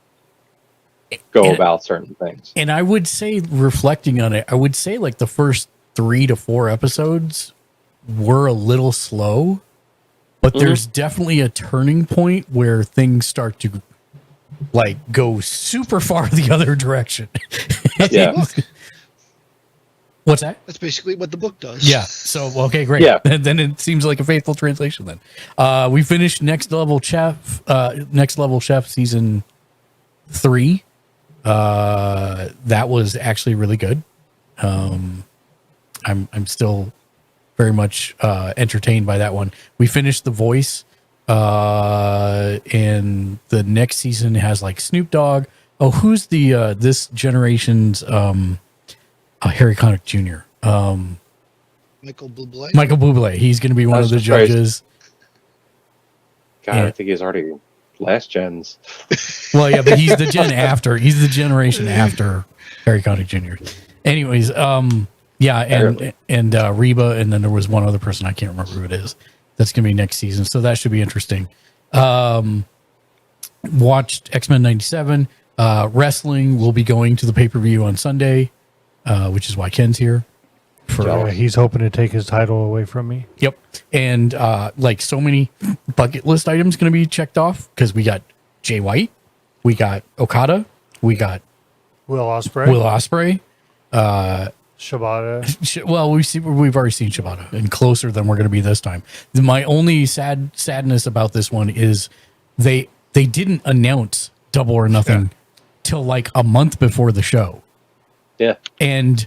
go about certain things. And I would say, reflecting on it, I would say like the first 3 to 4 episodes were a little slow, but there's definitely a turning point where things start to like go super far the other direction. Yeah. What's that? That's basically what the book does. Yeah. So, okay, great. Yeah. Then it seems like a faithful translation then. We finished Next Level Chef season 3. That was actually really good. I'm still very much entertained by that one. We finished The Voice, and the next season has like Snoop Dogg. Oh, who's the this generation's Harry Connick Jr. Michael Bublé. Michael Bublé. He's going to be one of the judges. God, I think he's already last gens. Well, yeah, but he's the gen after. He's the generation after Harry Connick Jr. Anyways, yeah, and Reba, and then there was one other person, I can't remember who it is. That's going to be next season, so that should be interesting. Watched X-Men 97. Wrestling will be going to the pay-per-view on Sunday, which is why Ken's here. He's hoping to take his title away from me. Yep. And like so many bucket list items going to be checked off, because we got Jay White, we got Okada, we got Will Ospreay. Shibata. Well, we've already seen Shibata, and closer than we're going to be this time. My only sadness about this one is they didn't announce Double or Nothing till like a month before the show. Yeah. And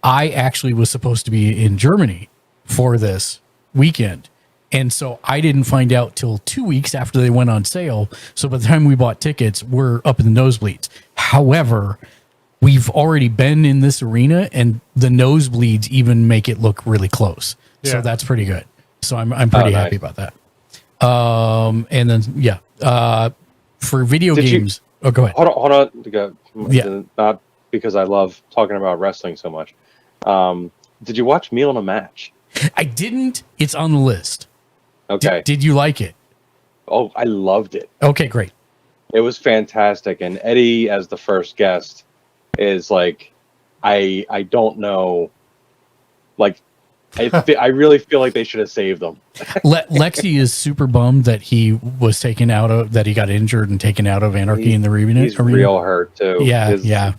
I actually was supposed to be in Germany for this weekend. And so I didn't find out till 2 weeks after they went on sale. So by the time we bought tickets, we're up in the nosebleeds. However, we've already been in this arena, and the nosebleeds even make it look really close. Yeah. So that's pretty good. So I'm pretty happy about that. And then, for video games. Go ahead. Hold on. Yeah. Not because I love talking about wrestling so much. Did you watch Meal in a Match? I didn't. It's on the list. Okay. Did you like it? Oh, I loved it. Okay, great. It was fantastic. And Eddie, as the first guest, is like, I don't know. Like, I really feel like they should have saved him. Lexi is super bummed that he was taken out of, that he got injured and taken out of Anarchy in the Arena. He's real hurt, too. Yeah.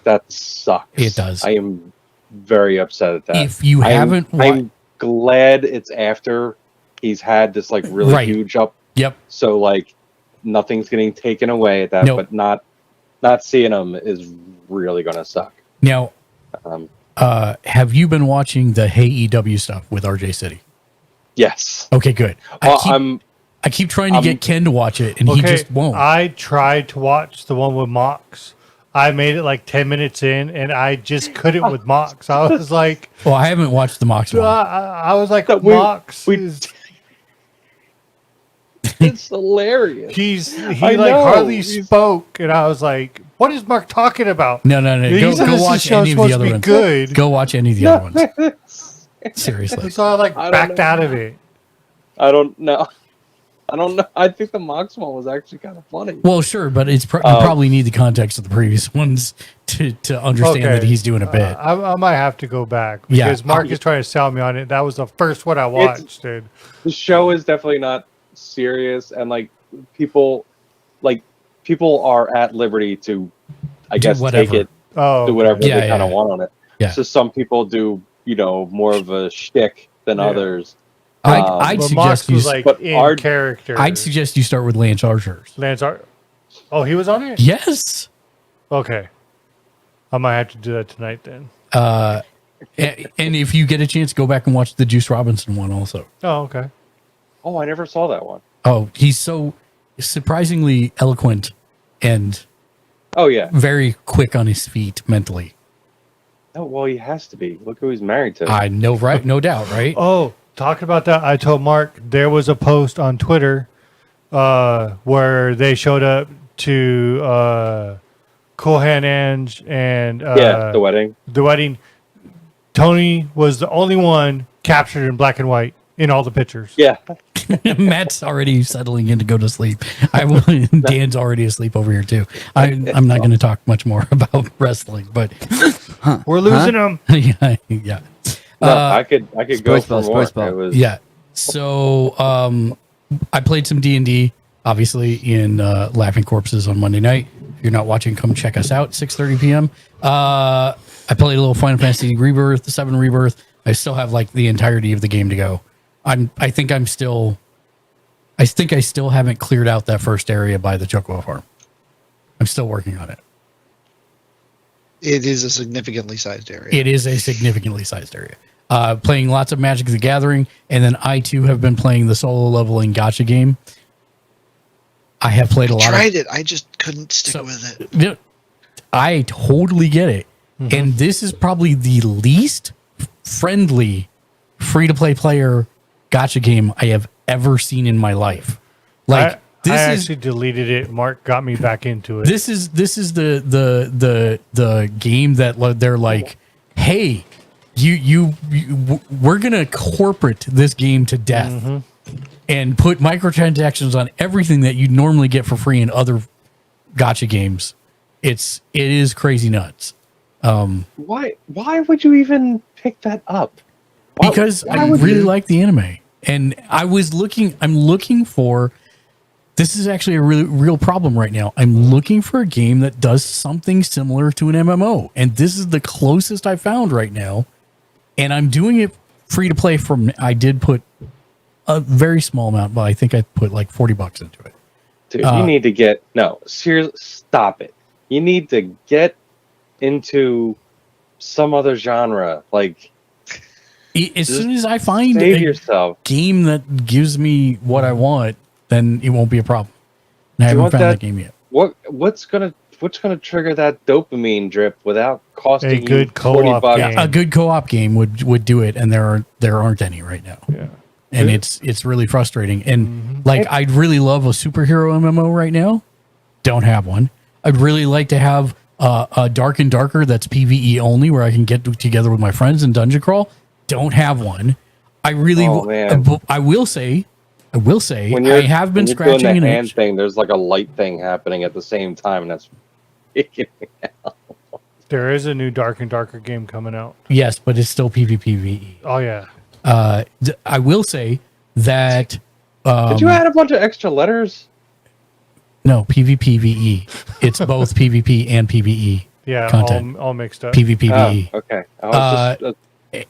That sucks. It does. I am very upset at that. If you haven't, I'm glad it's after he's had this like really huge up. Yep. So like nothing's getting taken away at that, but not seeing him is really gonna suck. Now, have you been watching the Hey EW stuff with RJ City? Yes. Okay, good. I keep trying to get Ken to watch it, and he just won't. I tried to watch the one with Mox. I made it like 10 minutes in, and I just couldn't with Mox. I was like... Well, I haven't watched the Mox one. I was like, Mox is... It's hilarious. He hardly spoke, and I was like, "What is Mark talking about?" No. Go watch any of the other ones. Good. Go watch any of the other ones. Seriously. So I backed out of it. I don't know. I think the Mox one was actually kind of funny. Well, sure, but it's you probably need the context of the previous ones to understand that he's doing a bit. I might have to go back because Mark is trying to sell me on it. That was the first one I watched, dude. The show is definitely not serious, and people are at liberty to, I guess, take it, do whatever they kind of want on it. Yeah. So some people do, more of a shtick than others. I'd suggest you character. I'd suggest you start with Lance Archer. Oh, he was on it? Yes. Okay. I might have to do that tonight then. And if you get a chance, go back and watch the Juice Robinson one also. Oh, okay. Oh, I never saw that one. Oh, he's so surprisingly eloquent and very quick on his feet mentally. Oh, well, he has to be. Look who he's married to. I know, right? No doubt, right? Oh, talking about that, I told Mark there was a post on Twitter where they showed up to Cool Hand Ange and the wedding. The wedding. Tony was the only one captured in black and white in all the pictures. Yeah. Matt's already settling in to go to sleep. Dan's already asleep over here too. I'm not going to talk much more about wrestling, but we're losing them. Yeah. No, I could go for more. Yeah. So I played some D&D, obviously, in Laughing Corpses on Monday night. If you're not watching, come check us out. 6:30 p.m. I played a little Final Fantasy Rebirth, the 7 Rebirth. I still have the entirety of the game to go. I think I still haven't cleared out that first area by the Chocobo Farm. I'm still working on it. It is a significantly sized area. It is a significantly sized area. Playing lots of Magic the Gathering, and then I too have been playing the solo leveling gacha game. I have played a lot. Tried it. I just couldn't stick with it. I totally get it. Mm-hmm. And this is probably the least friendly free-to-play player gacha game I have ever seen in my life. I actually deleted it. Mark got me back into it. This is the game that they're like, hey, we're gonna corporate this game to death and put microtransactions on everything that you normally get for free in other gacha games. It is crazy nuts. Why would you even pick that up? Because I really like the anime, and I'm looking for. This is actually a really real problem right now. I'm looking for a game that does something similar to an MMO, and this is the closest I found right now. And I'm doing it free to play. I did put a very small amount, but I think I put like $40 into it. Dude, you need to seriously, stop it. You need to get into some other genre, as soon as I find yourself game that gives me what I want, then it won't be a problem. And I haven't found that game yet. What's gonna trigger that dopamine drip without costing a good $40? Game. A good co-op game would do it, and there aren't any right now. Yeah. And it's really frustrating. And I'd really love a superhero MMO right now. Don't have one. I'd really like to have a Dark and Darker that's PvE only, where I can get together with my friends and dungeon crawl. Don't have one. I really, I will say, I have been scratching doing the an hand itch. thing. There's like a light thing happening at the same time, and that's freaking me out. There is a new Dark and Darker game coming out. Yes, but it's still PvPvE. Oh yeah. I will say that. Did you add a bunch of extra letters? No, PvPvE. It's both PvP and PvE. Yeah, content. All mixed up. PvPvE. Oh, okay. I was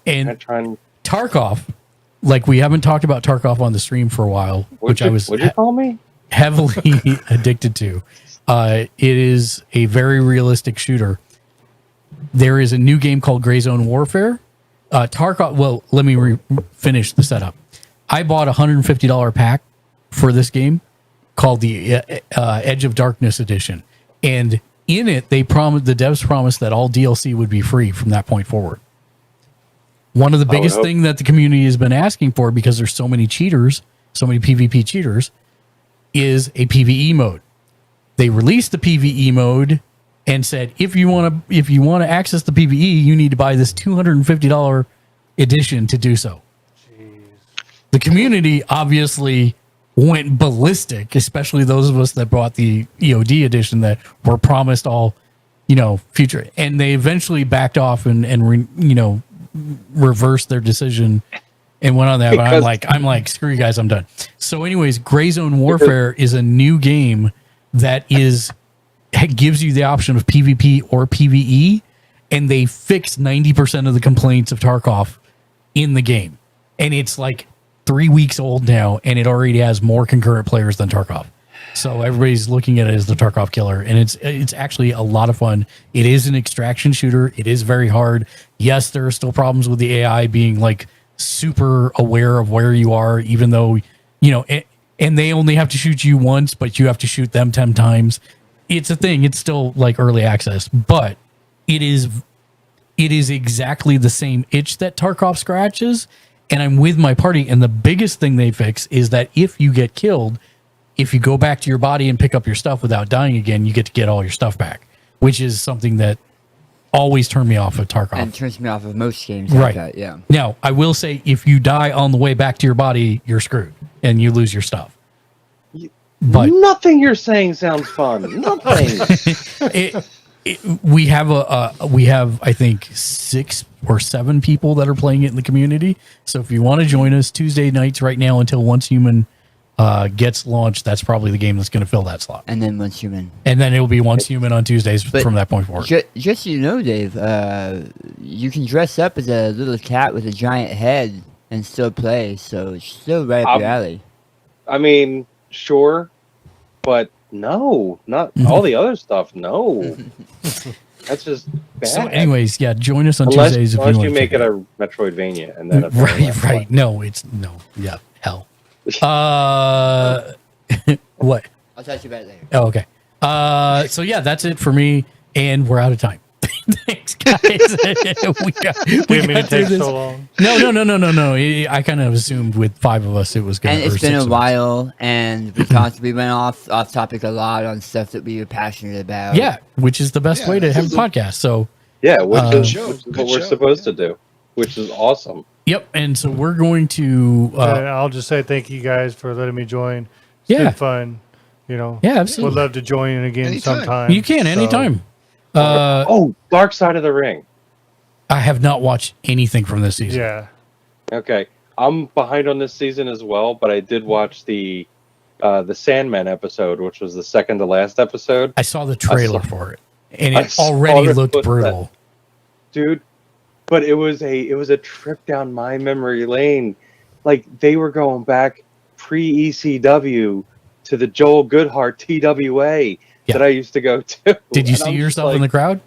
and trying. Tarkov, we haven't talked about Tarkov on the stream for a while, What'd you call me? Heavily addicted to. It is a very realistic shooter. There is a new game called Gray Zone Warfare. Tarkov. Well, let me finish the setup. I bought a $150 pack for this game called the Edge of Darkness edition, and in it the devs promised that all DLC would be free from that point forward. One of the biggest thing that the community has been asking for, because there's so many cheaters, so many PvP cheaters, is a PvE mode. They released the PvE mode and said, if you want to access the PvE, you need to buy this $250 edition to do so. Jeez. The community obviously went ballistic, especially those of us that bought the EOD edition that were promised all, future. And they eventually backed off and reversed their decision and went on that. But I'm like, screw you guys, I'm done. So anyways, Gray Zone Warfare is a new game that gives you the option of PvP or PvE, and they fixed 90% of the complaints of Tarkov in the game. And it's like 3 weeks old now, and it already has more concurrent players than Tarkov. So everybody's looking at it as the Tarkov killer, and it's actually a lot of fun. It is an extraction shooter. It is very hard. Yes, there are still problems with the AI being like super aware of where you are, even though, and they only have to shoot you once, but you have to shoot them 10 times. It's a thing. It's still like early access, but it is exactly the same itch that Tarkov scratches. And I'm with my party. And the biggest thing they fix is that if you get killed, if you go back to your body and pick up your stuff without dying again, you get to get all your stuff back, which is something that always turned me off of Tarkov. And turns me off of most games like that, yeah. Now, I will say, if you die on the way back to your body, you're screwed and you lose your stuff. But nothing you're saying sounds fun. Nothing. We have I think 6 or 7 people that are playing it in the community. So if you want to join us Tuesday nights right now until Once Human gets launched, that's probably the game that's going to fill that slot. And then Once Human. And then it will be Once Human on Tuesdays from that point forward. Just so you know, Dave, you can dress up as a little cat with a giant head and still play. So it's still right up your alley. I mean, sure, but no, not all the other stuff. No, that's just bad. So, anyways, yeah, join us on Tuesdays unless you make it a Metroidvania, and then right. No, hell. What? I'll talk to you about it later. Oh, okay. So yeah, that's it for me, and we're out of time. Thanks, guys. we got take so long. No. I kind of assumed with 5 of us it was going to. And it's been a while, and we went off topic a lot on stuff that we were passionate about. Yeah, which is the best way to have a podcast. So yeah, which is what we're supposed to do, which is awesome. Yep, and so we're going to. I'll just say thank you guys for letting me join. It's been fun. Yeah, absolutely. Would love to join in again sometime. You can anytime. Dark Side of the Ring. I have not watched anything from this season. Yeah. Okay, I'm behind on this season as well, but I did watch the Sandman episode, which was the second to last episode. I saw the trailer for it, and it already looked brutal, dude. But it was a trip down my memory lane. Like, they were going back pre ECW to the Joel Goodhart TWA that I used to go to. Did you see yourself in the crowd?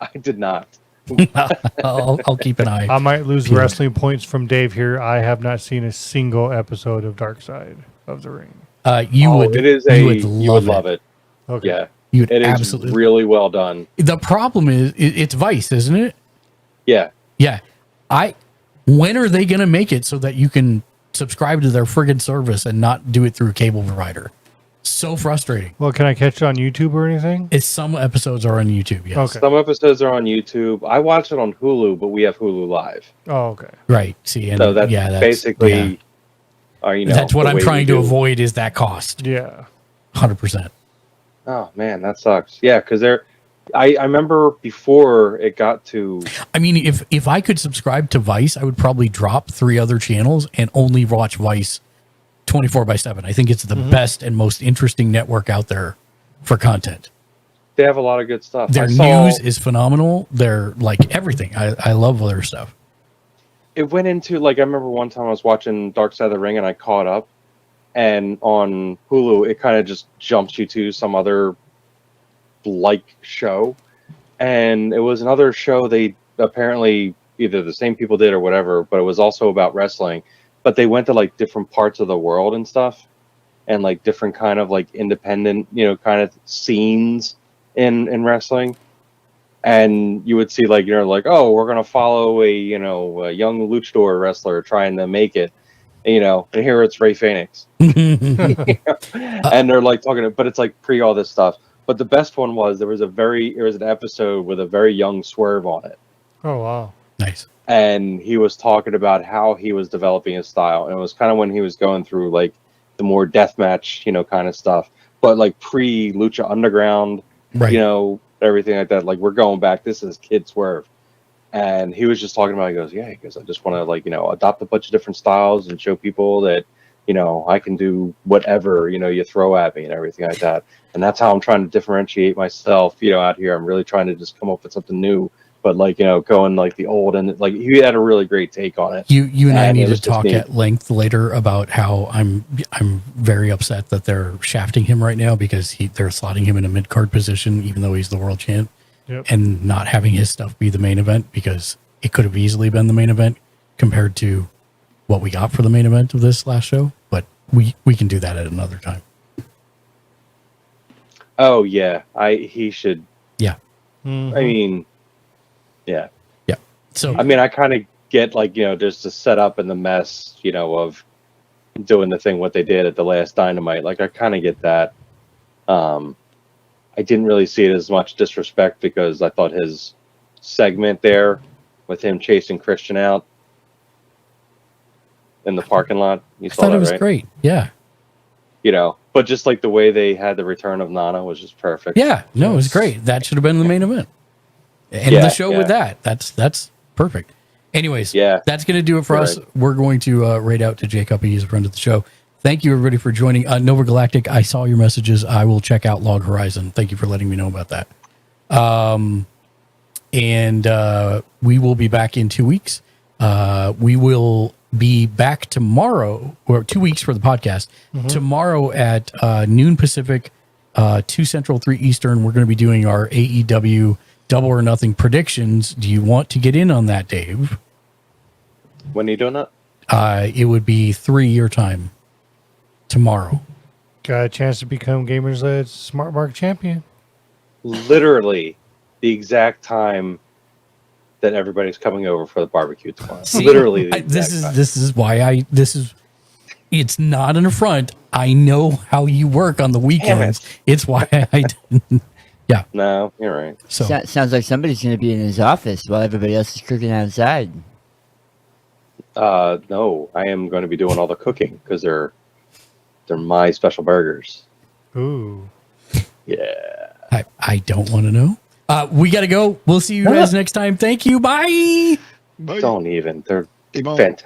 I did not. I'll keep an eye. I might lose wrestling points from Dave here. I have not seen a single episode of Dark Side of the Ring. You would love it. Okay. Yeah, it is really well done. The problem is it's Vice, isn't it? Yeah. Yeah. When are they going to make it so that you can subscribe to their friggin' service and not do it through a cable provider? So frustrating. Well, can I catch it on YouTube or anything? Some episodes are on YouTube, yes. Okay. Some episodes are on YouTube. I watch it on Hulu, but we have Hulu Live. Oh, okay. Right. See, and so that's basically... that's what I'm trying to avoid is that cost. Yeah. 100%. Oh, man, that sucks. Yeah, because I remember before it got to... I mean, if I could subscribe to Vice, I would probably drop 3 other channels and only watch Vice 24/7. I think it's the best and most interesting network out there for content. They have a lot of good stuff. Their news is phenomenal. They're like everything. I love their stuff. It went into, like, I remember one time I was watching Dark Side of the Ring and I caught up, and on Hulu it kind of just jumps you to some other show, and it was another show they apparently either the same people did or whatever, but it was also about wrestling, but they went to like different parts of the world and stuff, and like different kind of like independent, kind of scenes in wrestling. And you would see like, like, oh, we're going to follow a young luchador wrestler trying to make it, and here it's Ray Phoenix. And they're like talking, but it's like pre all this stuff. But the best one was there was an episode with a very young Swerve on it. Oh, wow. Nice. And he was talking about how he was developing his style. And it was kind of when he was going through like the more deathmatch, kind of stuff, but like pre Lucha Underground, right. Everything like that. Like we're going back. This is Kid Swerve. And he was just talking about, he goes, I just want to like, adopt a bunch of different styles and show people that, I can do whatever, you throw at me and everything like that. And that's how I'm trying to differentiate myself, out here. I'm really trying to just come up with something new, but like, going like the old, and like he had a really great take on it. You and I need to talk at length later about how I'm very upset that they're shafting him right now because they're slotting him in a mid-card position, even though he's the world champ. Yep. And not having his stuff be the main event, because it could have easily been the main event compared to what we got for the main event of this last show. But we can do that at another time. Oh yeah, he should. Yeah. Mm-hmm. I mean, yeah. Yeah. So I mean, I kind of get like, just the setup and the mess, of doing the thing what they did at the last Dynamite. Like I kind of get that. I didn't really see it as much disrespect because I thought his segment there with him chasing Christian out in the parking lot. I thought it was great. Yeah. But just like the way they had the return of Nana was just perfect. Yeah. No, it was great. That should have been the main event. And the show with that. That's perfect. Anyways, that's going to do it for us. We're going to rate out to Jake Uppy. He's a friend of the show. Thank you, everybody, for joining. Nova Galactic, I saw your messages. I will check out Log Horizon. Thank you for letting me know about that. And we will be back in 2 weeks. We will be back tomorrow, or 2 weeks for the podcast. Mm-hmm. Tomorrow at noon Pacific, 2 Central, 3 Eastern, we're going to be doing our AEW Double or Nothing predictions. Do you want to get in on that, Dave? When are you doing that? It would be 3 your time. Tomorrow. Got a chance to become Gamersledge Smart Mark champion. Literally the exact time that everybody's coming over for the barbecue tomorrow. See, literally this is why it's not an affront. I know how you work on the weekends. It's why I didn't. Yeah. No, you're right. So sounds like somebody's going to be in his office while everybody else is cooking outside. No, I am going to be doing all the cooking because they're my special burgers. Ooh. Yeah. I don't want to know. We got to go. We'll see you guys next time. Thank you. Bye. Bye. Don't even. They're They won't. fantastic.